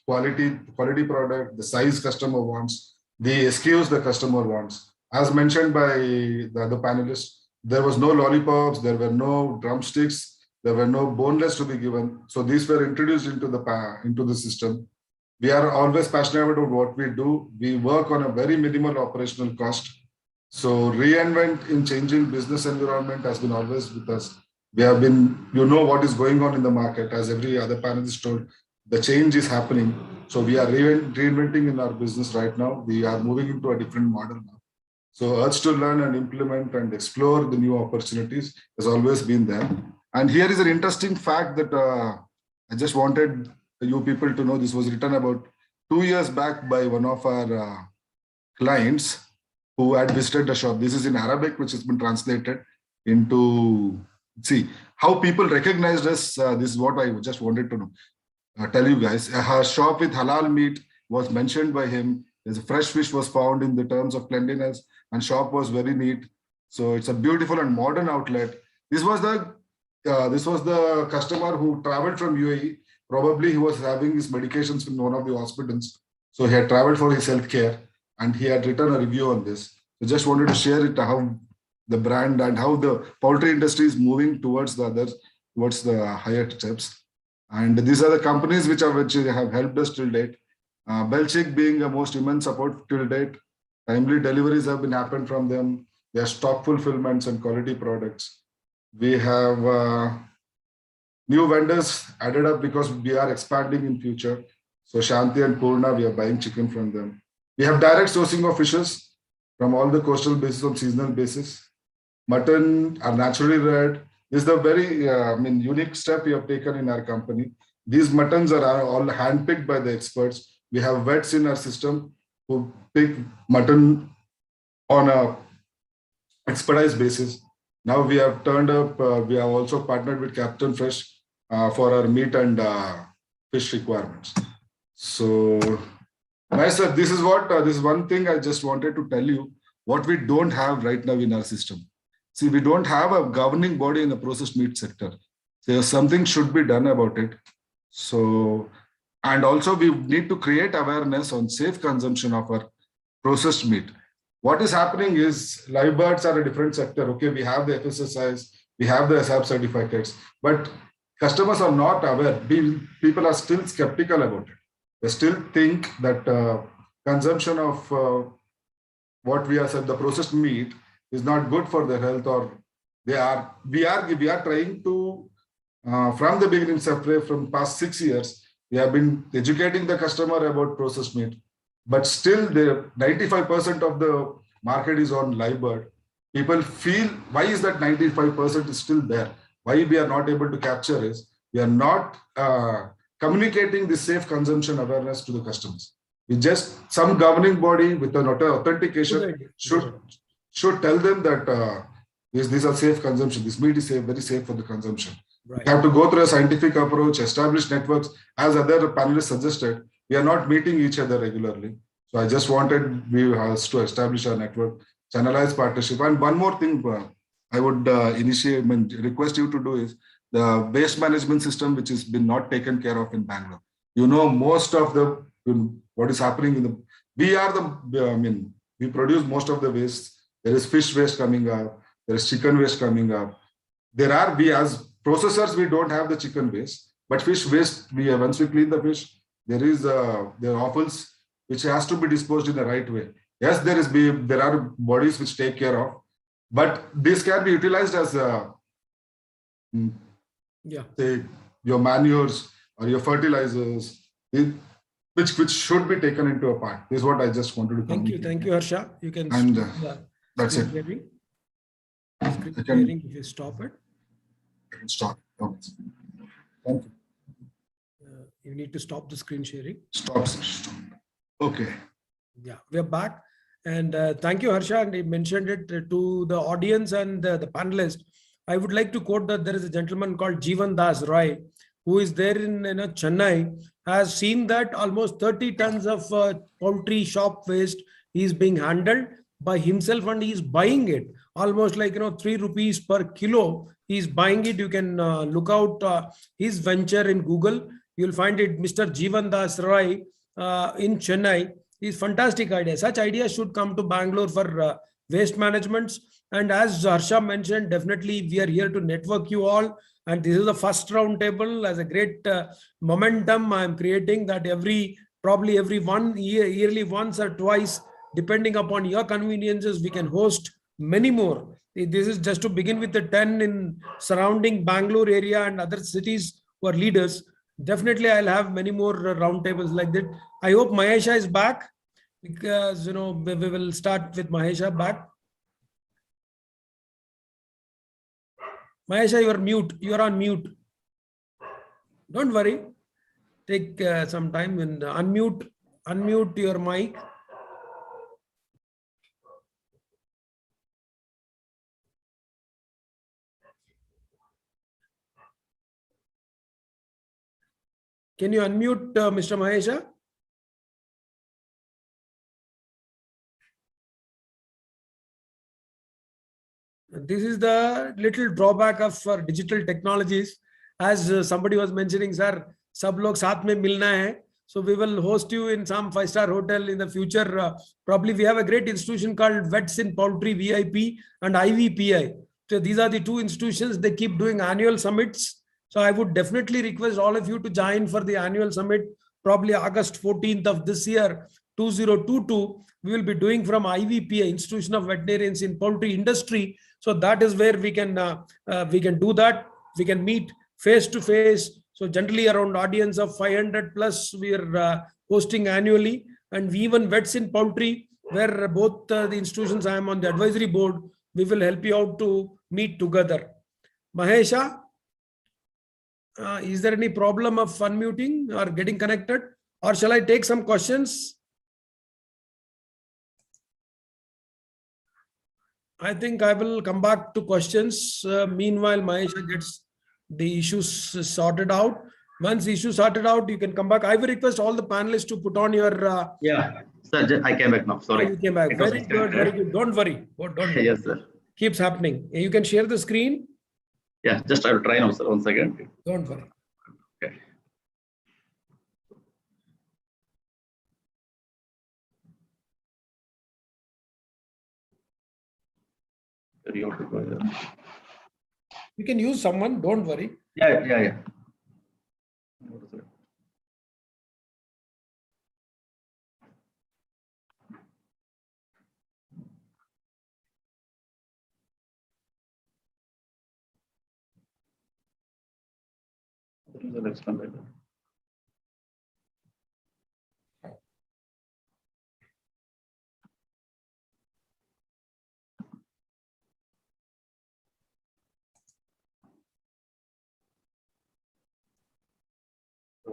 quality product, the size customer wants, the SKUs the customer wants. As mentioned by the other panelists, there was no lollipops, there were no drumsticks, there were no boneless to be given. So these were introduced into the system. We are always passionate about what we do. We work on a very minimal operational cost. So reinvent in changing business environment has been always with us. We have been, what is going on in the market, as every other panelist told, the change is happening. So we are reinventing in our business right now. We are moving into a different model now. So urge to learn and implement and explore the new opportunities has always been there. And here is an interesting fact that I just wanted you people to know. This was written about 2 years back by one of our clients who had visited the shop. This is in Arabic, which has been translated into, see, how people recognized us. This is what I just wanted to know. Tell you guys, her shop with halal meat was mentioned by him. There's a fresh fish was found in the terms of cleanliness, and shop was very neat. So it's a beautiful and modern outlet. This was the customer who traveled from UAE. Probably he was having his medications in one of the hospitals. So he had traveled for his healthcare, and he had written a review on this. So just wanted to share it, how the brand and how the poultry industry is moving towards the higher steps. And these are the companies which have helped us till date. Belchic being the most immense support till date. Timely deliveries have been happened from them. Their stock fulfillments and quality products. We have new vendors added up because we are expanding in future. So Shanti and Purna, we are buying chicken from them. We have direct sourcing of fishes from all the coastal bases on seasonal basis. Mutton are naturally reared. This is a very unique step we have taken in our company. These muttons are all handpicked by the experts. We have vets in our system who pick mutton on a expertise basis. Now we have turned up, we have also partnered with Captain Fresh for our meat and fish requirements. So, sir, this is one thing I just wanted to tell you, what we don't have right now in our system. See, we don't have a governing body in the processed meat sector. So something should be done about it. So, and also we need to create awareness on safe consumption of our processed meat. What is happening is live birds are a different sector. Okay, we have the FSSIs, we have the SAP certificates, but customers are not aware. People are still skeptical about it. They still think that consumption of what we have said, the processed meat, is not good for their health, or we are trying to, from the beginning, from past 6 years, we have been educating the customer about processed meat, but still the 95% of the market is on live bird. People feel, why is that 95% is still there? Why we are not able to capture is, we are not communicating the safe consumption awareness to the customers. We just, some governing body with an authentication should tell them that these are safe consumption. This meat is safe, very safe for the consumption. Right. We have to go through a scientific approach, establish networks. As other panelists suggested, we are not meeting each other regularly. So I just wanted us to establish our network, channelize partnership. And one more thing I would request you to do is the waste management system, which has been not taken care of in Bangalore. Most of the, what is happening in the, we produce most of the waste. There is fish waste coming up. There is chicken waste coming up. We as processors, we don't have the chicken waste, but fish waste, once we clean the fish, there are offals which has to be disposed in the right way. Yes, there are bodies which take care of, but this can be utilized as say your manures or your fertilizers, which should be taken into a part. This is what I just wanted to communicate. Thank you, Harsha. You can that's it. If you stop it. Stop. Okay. Thank you. You need to stop the screen sharing. Stop. Okay. Yeah, we are back. And thank you, Harsha. And he mentioned it to the audience and the panelists. I would like to quote that there is a gentleman called Jeevan Das Roy, who is there in Chennai, has seen that almost 30 tons of poultry shop waste is being handled by himself, and he is buying it almost like 3 rupees per kilo. He is buying it. You can look out his venture in Google. You'll find it, Mr. Jeevan Das Roy in Chennai. Is fantastic idea. Such ideas should come to Bangalore for waste management. And as Harsha mentioned, definitely we are here to network you all. And this is the first roundtable as a great momentum I'm creating, that every probably every yearly once or twice, depending upon your conveniences, we can host many more. This is just to begin with the 10 in surrounding Bangalore area and other cities who are leaders. Definitely, I'll have many more roundtables like that. I hope Mahesha is back, because we will start with Mahesha back. Mahesha, you are mute. You are on mute. Don't worry. Take some time and unmute your mic. Can you unmute Mr. Mahesha? This is the little drawback of digital technologies. As somebody was mentioning, sir, sab log saath mein milna hai. So we will host you in some 5-star hotel in the future. Probably we have a great institution called Vets in Poultry VIP and IVPI. So these are the two institutions. They keep doing annual summits. So I would definitely request all of you to join for the annual summit, probably August 14th of this year, 2022. We will be doing from IVPI, Institution of Veterinarians in Poultry Industry. So that is where we can do that. We can meet face to face. So generally around audience of 500 plus we are hosting annually, and we even Vets in Poultry, where both the institutions I am on the advisory board, we will help you out to meet together. Mahesha, is there any problem of unmuting or getting connected, or shall I take some questions? I think I will come back to questions. Meanwhile, Mahesha gets the issues sorted out. Once the issue sorted out, you can come back. I will request all the panelists to put on your. Yeah, sir, I came back now. Sorry. You came back. Very good, very good. Don't worry. Don't worry. Yes, sir. Keeps happening. You can share the screen. Yeah, just I will try now, sir. 1 second. Don't worry. Okay. You can use someone. Don't worry. Yeah. The next one, right?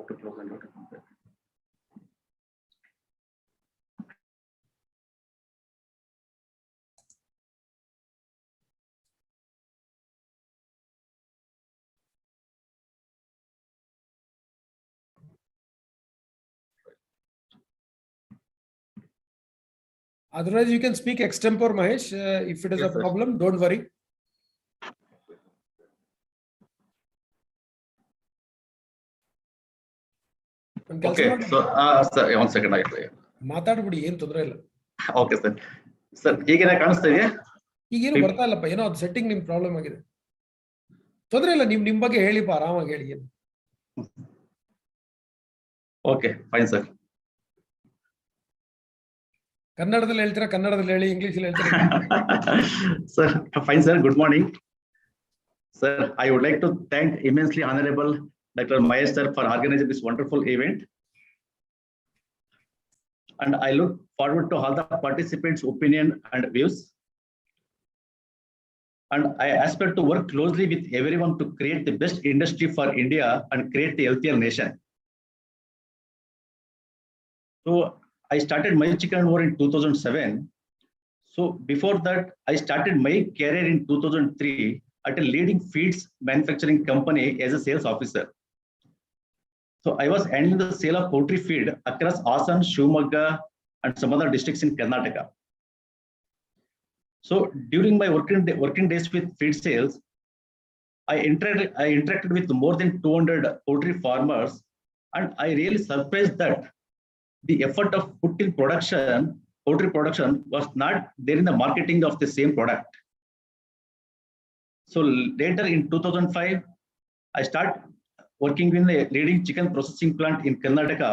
To close and to complete. Otherwise, you can speak extempore, Mahesh. If it is Yes, a sir. problem, don't worry. Okay, so sir, 1 second. ಮಾತಾಡ್ಬಿಡಿ ಏನು ತೊಂದರೆ ಇಲ್ಲ. Okay, sir. Sir, ಈಗೇನ ಕಾಣಿಸ್ತಾ ಇದೆಯಾ? ಈಗೇನು ಬರ್ತಾ ಇಲ್ಲಪ್ಪ, ಏನೋ ಅದು ಸೆಟ್ಟಿಂಗ್ ನಿಮ್ ಪ್ರಾಬ್ಲಮ್ ಆಗಿದೆ. ತೊಂದರೆ ಇಲ್ಲ, ನಿಮ್ ಬಗ್ಗೆ ಹೇಳಿಪ್ಪ, ಆರಾಮಾಗಿ ಹೇಳಿ. Okay, fine, sir. ಕನ್ನಡದಲ್ಲಿ ಹೇಳ್ತೀರಾ, ಕನ್ನಡದಲ್ಲಿ ಹೇಳಿ, ಇಂಗ್ಲಿಷ್ ಅಲ್ಲಿ ಹೇಳ್ತೀರಾ? Sir, fine, sir. Good morning. Sir, I would like to thank immensely Honorable Dr. Mahesh sir for organizing this wonderful event. And I look forward to all the participants' opinion and views. And I aspire to work closely with everyone to create the best industry for India and create the healthier nation. So I started my chicken war in 2007. So before that, I started my career in 2003 at a leading feeds manufacturing company as a sales officer. So I was handling the sale of poultry feed across Assam, Shivamogga, and some other districts in Karnataka. So during my working days with feed sales, I interacted with more than 200 poultry farmers, and I really surprised that the effort of poultry production was not there in the marketing of the same product. So later in 2005, I started working in a leading chicken processing plant in Karnataka,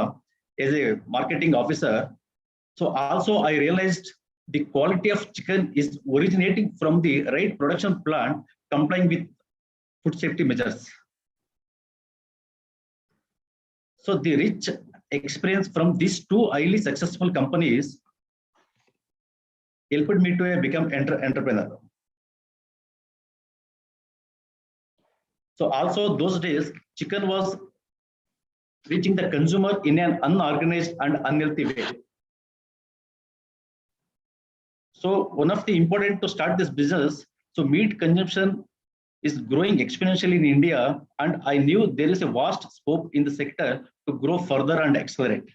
as a marketing officer. So also I realized the quality of chicken is originating from the right production plant complying with food safety measures. So the rich experience from these two highly successful companies helped me to become entrepreneur. So also those days, chicken was reaching the consumer in an unorganized and unhealthy way. So one of the important to start this business, so meat consumption is growing exponentially in India, and I knew there is a vast scope in the sector to grow further and accelerate.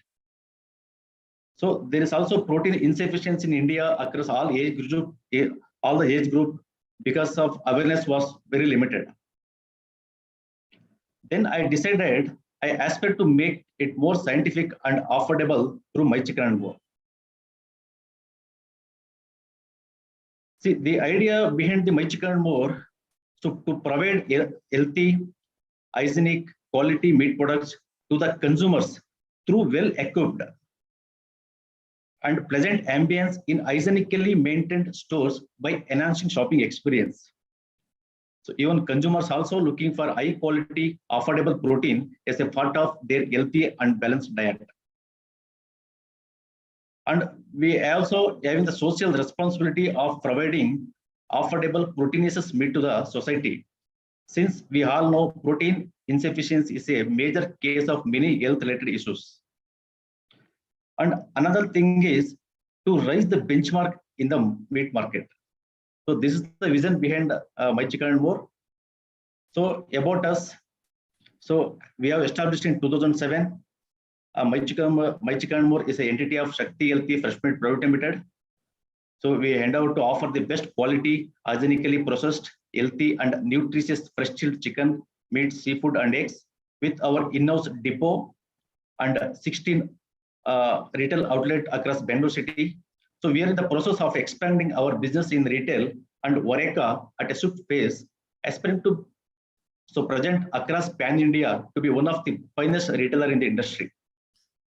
So there is also protein insufficiency in India across all the age group because of awareness was very limited. Then I decided I aspired to make it more scientific and affordable through My Chicken and More. See, the idea behind the My Chicken and More, so to provide healthy, hygienic, quality meat products to the consumers through well-equipped and pleasant ambience in hygienically maintained stores by enhancing shopping experience. So even consumers also looking for high quality, affordable protein as a part of their healthy and balanced diet. And we also having the social responsibility of providing affordable proteinous meat to the society. Since we all know protein insufficiency is a major case of many health related issues. And another thing is to raise the benchmark in the meat market. So this is the vision behind My Chicken and More. So about us, so we have established in 2007. My Chicken and More is an entity of Shakti Healthy Fresh Meat Private Limited. So we endeavor to offer the best quality, hygienically processed, healthy and nutritious fresh chilled chicken, meat, seafood and eggs with our in-house depot and 16 retail outlet across Bangalore city. So we are in the process of expanding our business in retail and Wareka at a swift pace, aspiring to present across Pan India to be one of the finest retailer in the industry.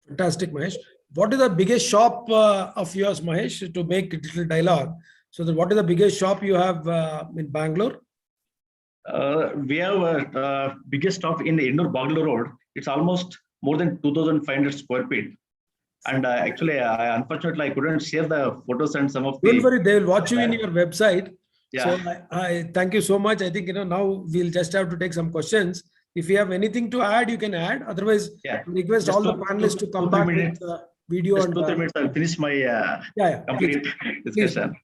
Fantastic, Mahesh. What is the biggest shop of yours, Mahesh, to make a little dialogue? So what is the biggest shop you have in Bangalore? We have biggest shop in the Innur Bangalore Road. It's almost more than 2,500 square feet. And actually, unfortunately, I couldn't share the photos and some of the. Don't worry, they will watch you in your website. Yeah. So I thank you so much. I think now we'll just have to take some questions. If you have anything to add, you can add. Otherwise, request just all the panelists to come back with video. Just 2-3 minutes, I'll finish my complete discussion.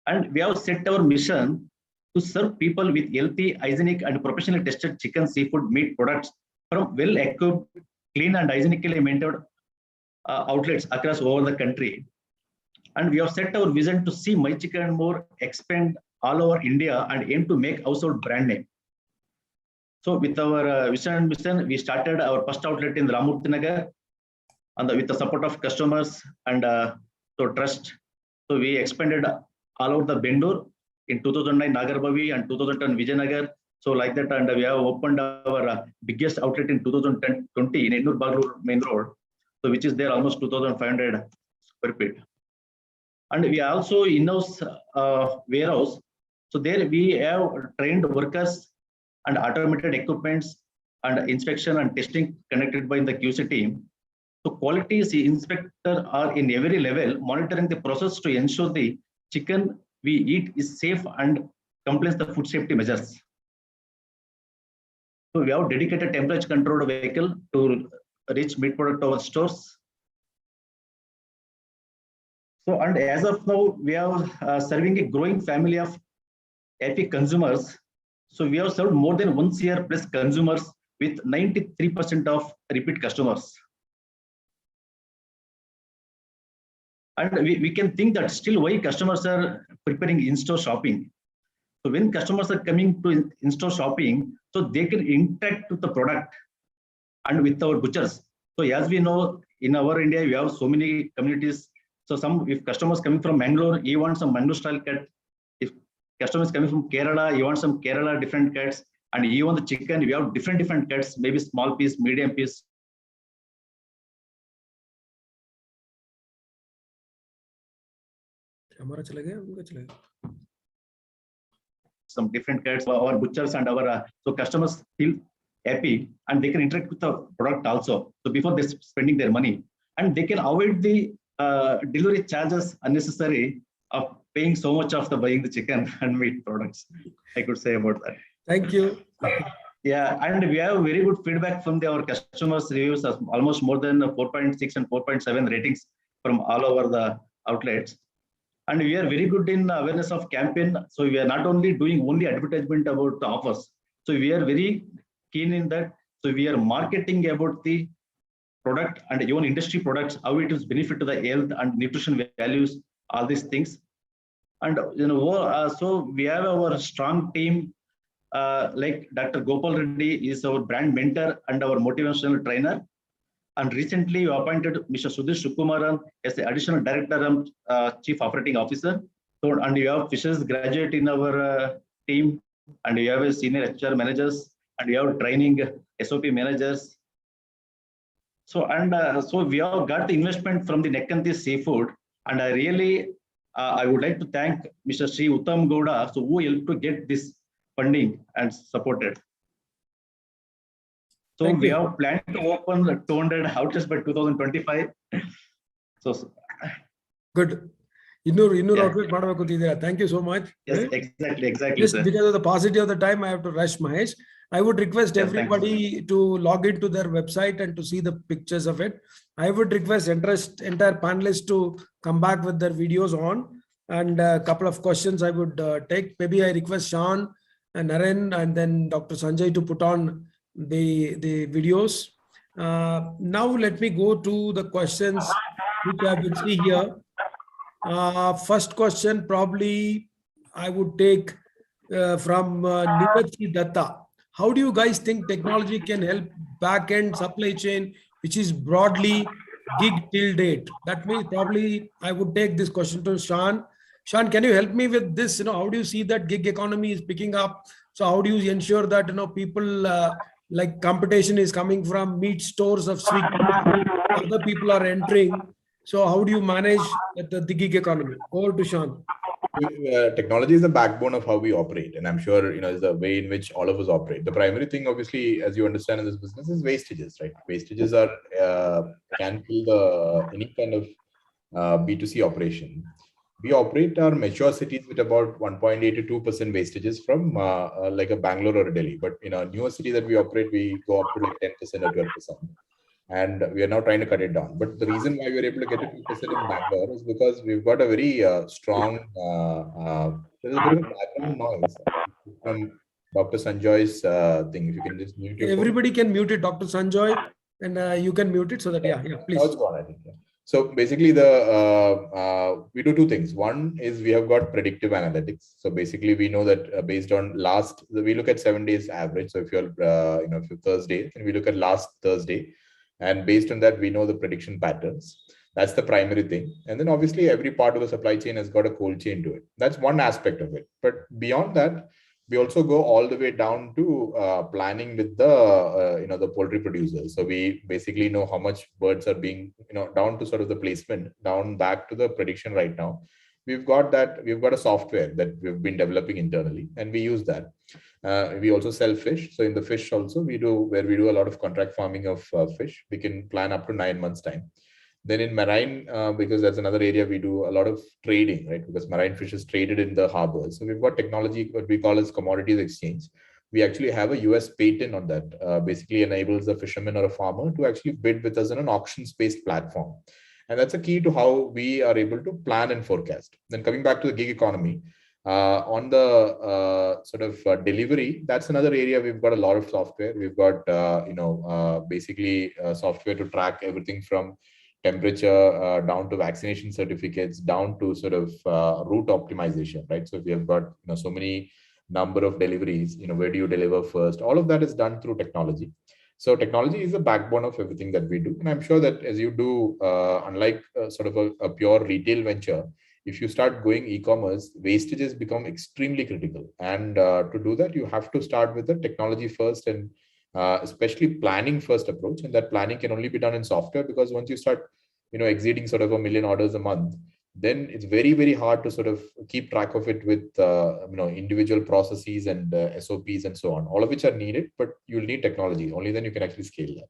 And we have set our mission to serve people with healthy, hygienic, and professionally tested chicken, seafood, meat products from well-equipped, clean, and hygienically maintained outlets across over the country. And we have set our vision to see My Chicken and More expand all over India and aim to make household brand name. So with our vision and mission, we started our first outlet in Ramurthy Nagar and with the support of customers and trust. So we expanded all over the Bangalore in 2009 Nagarbavi and 2010 Vijayanagar. So like that, and we have opened our biggest outlet in 2020 in Innur Bangalore main road. So which is there almost 2,500 square feet. And we also in-house warehouse. So there we have trained workers and automated equipments and inspection and testing connected by the QC team. So quality inspector are in every level monitoring the process to ensure the chicken we eat is safe and complies the food safety measures. So we have dedicated temperature controlled vehicle to reach meat product to our stores. So and as of now, we are serving a growing family of happy consumers. So we have served more than 1 year plus consumers with 93% of repeat customers. And we can think that still why customers are preparing in-store shopping. So when customers are coming to in-store shopping, so they can interact with the product and with our butchers. So as we know, in our India, we have so many communities. So if customers coming from Bangalore, you want some Bangalore style cut. If customers coming from Kerala, you want some Kerala different cuts. And you want the chicken, we have different cuts, maybe small piece, medium piece, Some different cuts, our butchers and our so customers feel happy and they can interact with the product also. So before they spending their money, and they can avoid the delivery charges unnecessary of paying so much of the buying the chicken and meat products. I could say about that. Thank you. Yeah, and we have very good feedback from our customers' reviews, almost more than 4.6 and 4.7 ratings from all over the outlets. And we are very good in awareness of campaign. So we are not only doing only advertisement about the offers. So we are very keen in that. So we are marketing about the product and even industry products, how it is benefit to the health and nutrition values, all these things. And so we have our strong team, like Dr. Gopal Reddy is our brand mentor and our motivational trainer. And recently, we appointed Mr. Sudhir Sukumaran as the additional director and chief operating officer. So, and we have fishes graduate in our team, and we have a senior HR managers, and we have training SOP managers. So, and so we have got the investment from the Nekkanthi Seafood, and I really, I would like to thank Mr. Sri Uttam Gowda, so who helped to get this funding and supported. So we have planned to open 200 outlets by 2025. So good. Thank you so much. Yes, exactly. Just sir. because of the paucity of the time, I have to rush, Mahesh. I would request everybody to log into their website and to see the pictures of it. I would request entire panelists to come back with their videos on, and a couple of questions I would take. Maybe I request Sean and Naren and then Dr. Sanjay to put on the videos. Now let me go to the questions which I will see here. First question probably I would take from Nivachi Datta. How do you guys think technology can help back-end supply chain, which is broadly gig till date? That means probably I would take this question to Sean. Sean, can you help me with this? How do you see that gig economy is picking up? So how do you ensure that people like competition is coming from meat stores of Swiggy, other people are entering? So how do you manage the gig economy? Over to Sean. Technology is the backbone of how we operate, and I'm sure is the way in which all of us operate. The primary thing, obviously, as you understand in this business, is wastages, right? Wastages are can kill any kind of B2C operation. We operate our mature cities with about 1.8 to 2% wastages from like a Bangalore or a Delhi. But in a newer city that we operate, we go up to like 10% or 12%. And we are now trying to cut it down. But the reason why we're able to get it 2% in Bangalore is because we've got a very strong, there's a bit of background noise from Dr. Sanjoy's thing. If you can just mute your Everybody phone. Can mute it, Dr. Sanjoy, and you can mute it so that, yeah, please. Now it's gone, I think. Yeah. So basically, we do two things. One is we have got predictive analytics. So basically, we know that based on we look at 7 days average. So if you're, if you're Thursday, and we look at last Thursday, and based on that, we know the prediction patterns. That's the primary thing. And then obviously, every part of the supply chain has got a cold chain to it. That's one aspect of it. But beyond that, we also go all the way down to planning with the the poultry producers. So we basically know how much birds are being down to sort of the placement, down back to the prediction right now. We've got a software that we've been developing internally, and we use that. We also sell fish. So in the fish also we do a lot of contract farming of fish. We can plan up to 9 months time. Then in marine, because that's another area we do a lot of trading, right? Because marine fish is traded in the harbors. So we've got technology, what we call as commodities exchange. We actually have a US patent on that. Basically enables a fisherman or a farmer to actually bid with us on an auctions-based platform. And that's a key to how we are able to plan and forecast. Then coming back to the gig economy, on the sort of delivery, that's another area we've got a lot of software. We've got, basically software to track everything from temperature down to vaccination certificates, down to sort of route optimization, right? So we have got so many number of deliveries, where do you deliver first? All of that is done through technology. So technology is the backbone of everything that we do. And I'm sure that as you do, unlike sort of a pure retail venture, if you start going e-commerce, wastages become extremely critical. And to do that, you have to start with the technology first and especially planning first approach. And that planning can only be done in software, because once you start, exceeding sort of 1 million orders a month, then it's very, very hard to sort of keep track of it with individual processes and SOPs and so on, all of which are needed, but you'll need technology. Only then you can actually scale that.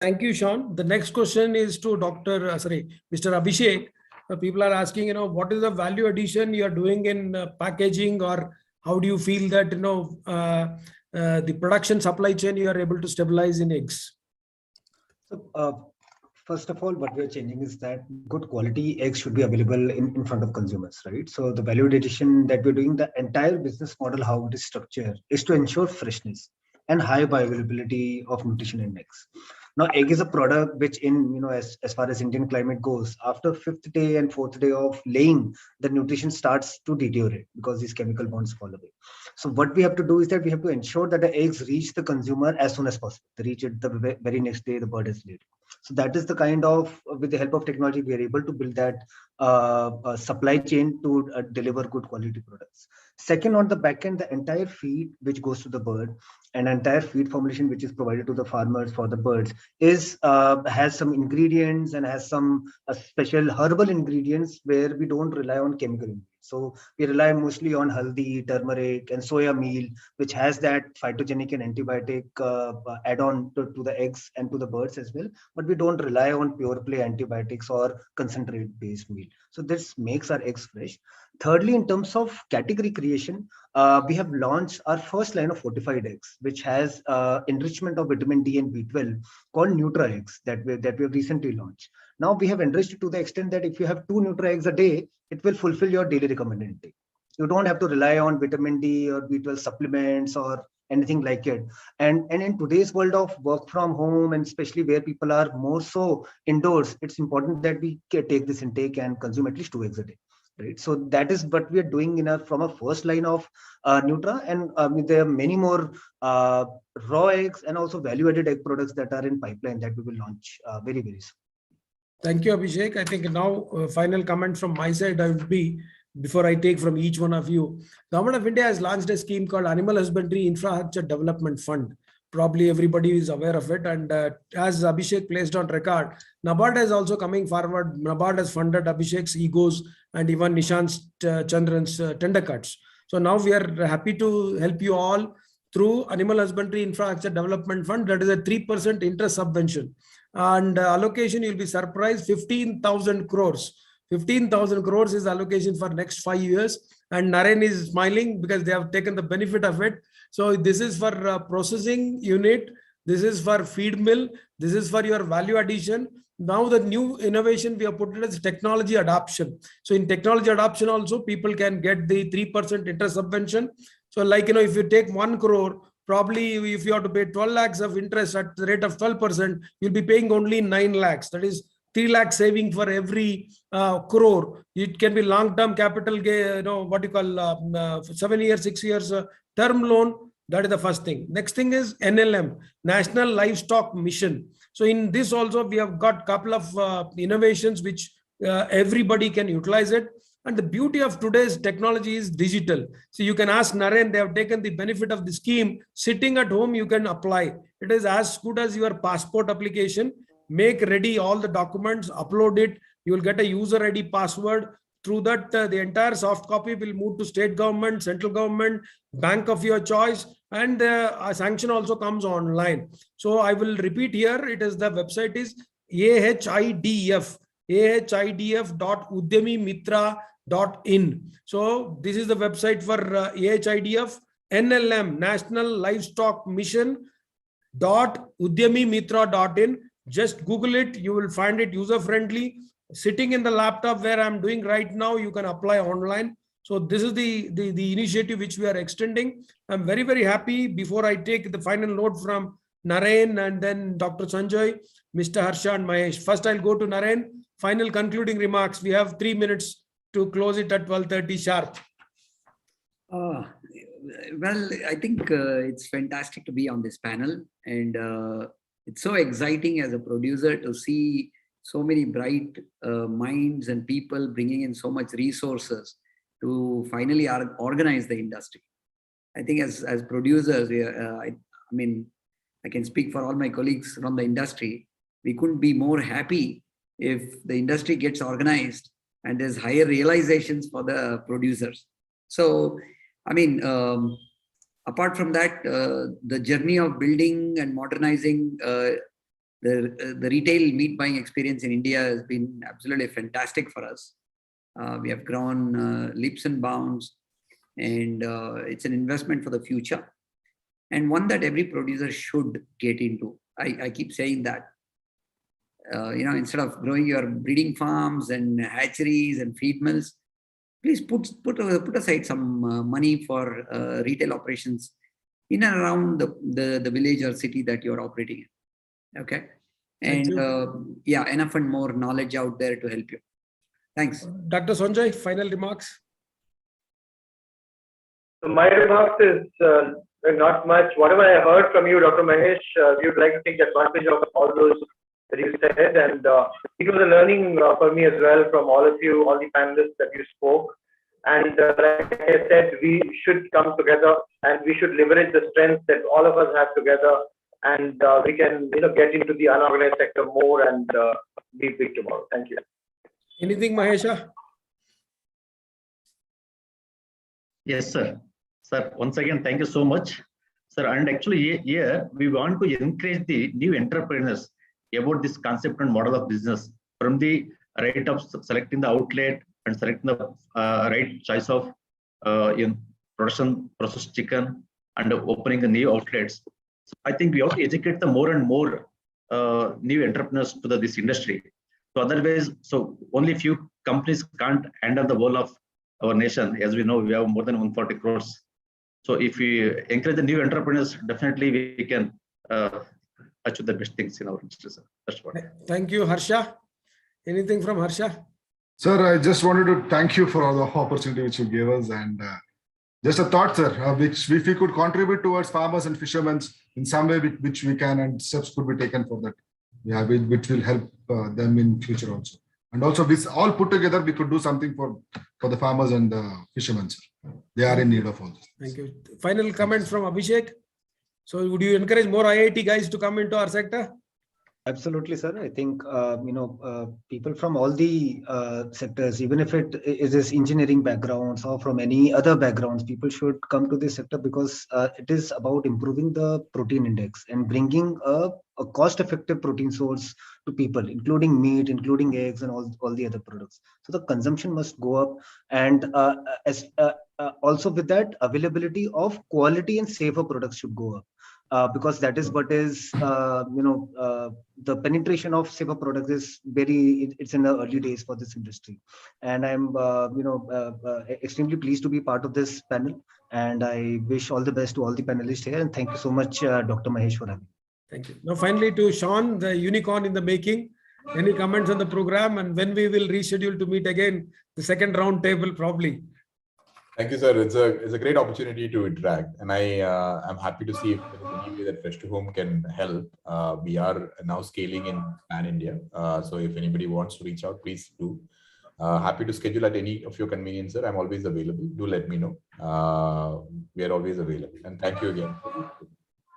Thank you, Sean. The next question is to Mr. Abhishek. People are asking, what is the value addition you are doing in packaging, or how do you feel that, the production supply chain you are able to stabilize in eggs? So, first of all, what we are changing is that good quality eggs should be available in front of consumers, right? So the value addition that we're doing, the entire business model, how it is structured, is to ensure freshness and high bioavailability of nutrition in eggs. Now, egg is a product which, as far as Indian climate goes, after 5th day and 4th day of laying, the nutrition starts to deteriorate because these chemical bonds fall away. So what we have to do is that we have to ensure that the eggs reach the consumer as soon as possible. They reach it the very next day the bird is laid. So that is the kind of, with the help of technology, we are able to build that supply chain to deliver good quality products. Second, on the back end, the entire feed which goes to the bird and entire feed formulation which is provided to the farmers for the birds has some ingredients and has some special herbal ingredients where we don't rely on chemical ingredients. So we rely mostly on haldi, turmeric, and soya meal, which has that phytogenic and antibiotic add-on to the eggs and to the birds as well. But we don't rely on pure play antibiotics or concentrate-based meal. So this makes our eggs fresh. Thirdly, in terms of category creation, we have launched our first line of fortified eggs, which has enrichment of vitamin D and B12 called Nutra eggs that we have recently launched. Now we have enriched it to the extent that if you have 2 Nutra eggs a day, it will fulfill your daily recommended intake. You don't have to rely on vitamin D or B12 supplements or anything like it. And in today's world of work from home, and especially where people are more so indoors, it's important that we take this intake and consume at least 2 eggs a day. Right. So that is what we are doing from a first line of Nutra, and there are many more raw eggs and also value-added egg products that are in pipeline that we will launch very, very soon. Thank you, Abhishek. I think now final comment from my side would be, before I take from each one of you, Government of India has launched a scheme called Animal Husbandry Infrastructure Development Fund. Probably everybody is aware of it. And as Abhishek placed on record, NABARD is also coming forward. NABARD has funded Abhishek's egos and even Nishant Chandran's tender cuts. So now we are happy to help you all through Animal Husbandry Infrastructure Development Fund. That is a 3% interest subvention. And allocation, you'll be surprised, 15,000 crores. 15,000 crores is allocation for next 5 years. And Naren is smiling because they have taken the benefit of it. So this is for processing unit. This is for feed mill. This is for your value addition. Now the new innovation we have put it as technology adoption. So in technology adoption also, people can get the 3% interest subvention. So like, if you take 1 crore, probably if you have to pay 12 lakhs of interest at the rate of 12%, you'll be paying only 9 lakhs. That is 3 lakh saving for every crore. It can be long-term capital, 7 years, 6 years term loan. That is the first thing. Next thing is NLM, National Livestock Mission. So in this also, we have got a couple of innovations which everybody can utilize it. And the beauty of today's technology is digital. So you can ask Naren, they have taken the benefit of the scheme. Sitting at home, you can apply. It is as good as your passport application. Make ready all the documents, upload it. You will get a user ID password. Through that, the entire soft copy will move to state government, central government, bank of your choice, and a sanction also comes online. So I will repeat here. It is the website is ahidf.udyamimitra.in. So this is the website for AHIDF. NLM, National Livestock Mission .udyamimitra.in. Just Google it. You will find it user friendly. Sitting in the laptop where I'm doing right now, you can apply online. So this is the initiative which we are extending. I'm very, very happy. Before I take the final note from Naren and then Dr. Sanjay, Mr. Harsha and Mahesh. First, I'll go to Naren. Final concluding remarks. We have 3 minutes to close it at 12:30 sharp. Well, I think it's fantastic to be on this panel. And it's so exciting as a producer to see so many bright minds and people bringing in so much resources to finally organize the industry. I think as producers, I mean, I can speak for all my colleagues from the industry. We couldn't be more happy if the industry gets organized and there's higher realizations for the producers. So, I mean, apart from that, the journey of building and modernizing the retail meat buying experience in India has been absolutely fantastic for us. We have grown leaps and bounds, and it's an investment for the future, and one that every producer should get into. I keep saying that. Instead of growing your breeding farms and hatcheries and feed mills, please put aside some money for retail operations in and around the village or city that you're operating in. Okay. And enough and more knowledge out there to help you. Thanks. Dr. Sanjay, final remarks. So my remarks is not much. Whatever I heard from you, Dr. Mahesh, we would like to take advantage of all those that you said. And it was a learning for me as well from all of you, all the panelists that you spoke. And like I said, we should come together and we should leverage the strengths that all of us have together. And we can get into the unorganized sector more and be big tomorrow. Thank you. Anything, Mahesha? Yes, sir. Sir, once again, thank you so much. Sir, and actually here we want to encourage the new entrepreneurs about this concept and model of business, from the right of selecting the outlet and selecting the right choice of production, processed chicken, and opening the new outlets. So I think we have to educate the more and more new entrepreneurs to this industry. So otherwise, so only few companies can't handle the whole of our nation. As we know, we have more than 140 crores. So if we encourage the new entrepreneurs, definitely we can achieve the best things in our industry, sir. That's what. Thank you, Harsha. Anything from Harsha? Sir, I just wanted to thank you for all the opportunity which you gave us, and just a thought, sir, which if we could contribute towards farmers and fishermen in some way, which we can, and steps could be taken for that. Yeah, which will help them in future also. And also, this all put together, we could do something for the farmers and the fishermen. They are in need of all this. Thank you. Final comments from Abhishek. So, would you encourage more IIT guys to come into our sector? Absolutely, sir. I think, people from all the sectors, even if it is engineering backgrounds or from any other backgrounds, people should come to this sector because it is about improving the protein index and bringing a cost-effective protein source to people, including meat, including eggs, and all the other products. So the consumption must go up, and also with that, availability of quality and safer products should go up. Because that is what is, the penetration of safer products is it's in the early days for this industry. And I'm, extremely pleased to be part of this panel. And I wish all the best to all the panelists here. And thank you so much, Dr. Mahesh, for having me. Thank you. Now, finally, to Sean, the unicorn in the making. Any comments on the program and when we will reschedule to meet again, the second round table probably? Thank you, sir. It's a great opportunity to interact, and I'm happy to see if there is any way that Fresh to Home can help. We are now scaling in Pan India, so if anybody wants to reach out, please do. Happy to schedule at any of your convenience, sir. I'm always available. Do let me know. We are always available, and thank you again.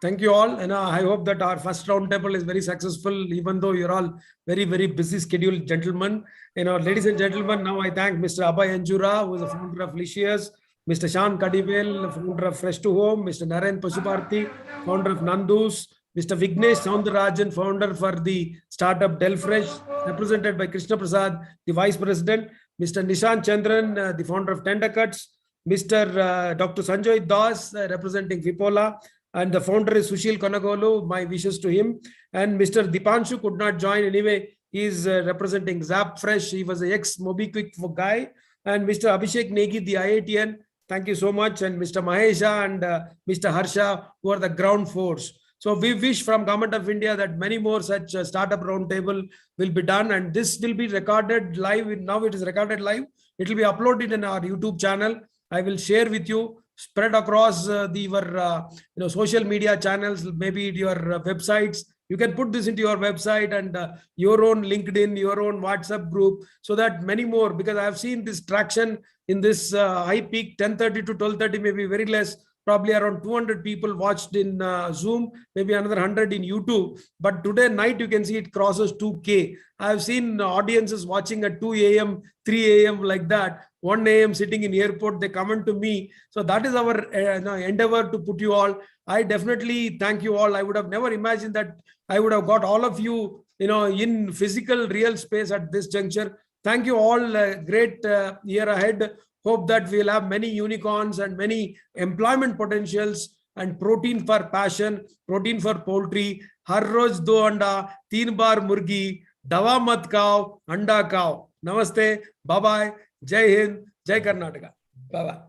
Thank you all, and I hope that our first roundtable is very successful, even though you're all very, very busy scheduled gentlemen. Ladies and gentlemen, now I thank Mr. Abhay Anjura, who is the founder of Licious, Mr. Shan Kadivel, founder of Fresh to Home, Mr. Naren Pashuparthi, founder of Nandos, Mr. Vignesh Soundarajan, founder for the startup Delfresh, represented by Krishna Prasad, the vice president, Mr. Nishant Chandran, the founder of Tendercuts, Mr. Dr. Sanjay Das, representing Fipola, and the founder is Sushil Konagolu. My wishes to him. And Mr. Dipanshu could not join anyway. He is representing Zapfresh. He was an ex-MobiQuick guy. And Mr. Abhishek Negi, the IITian. Thank you so much. And Mr. Mahesha and Mr. Harsha, who are the ground force. So we wish from Government of India that many more such startup roundtable will be done. And this will be recorded live. Now it is recorded live. It will be uploaded in our YouTube channel. I will share with you, spread across your social media channels, maybe your websites. You can put this into your website and your own LinkedIn, your own WhatsApp group, so that many more, because I have seen this traction in this high peak 10:30 to 12:30, maybe very less. Probably around 200 people watched in Zoom, maybe another 100 in YouTube. But today night, you can see it crosses 2K. I've seen audiences watching at 2 a.m., 3 a.m. like that. 1 a.m. sitting in airport, they comment to me. So that is our endeavor to put you all. I definitely thank you all. I would have never imagined that I would have got all of you, in physical, real space at this juncture. Thank you all. Great year ahead. Hope that we'll have many unicorns and many employment potentials and protein for passion, protein for poultry. Har roz do anda, 3 bar murgi, dawa mat kao, anda kao. Namaste. Bye bye. Jai Hind. Jai Karnataka. Bye bye.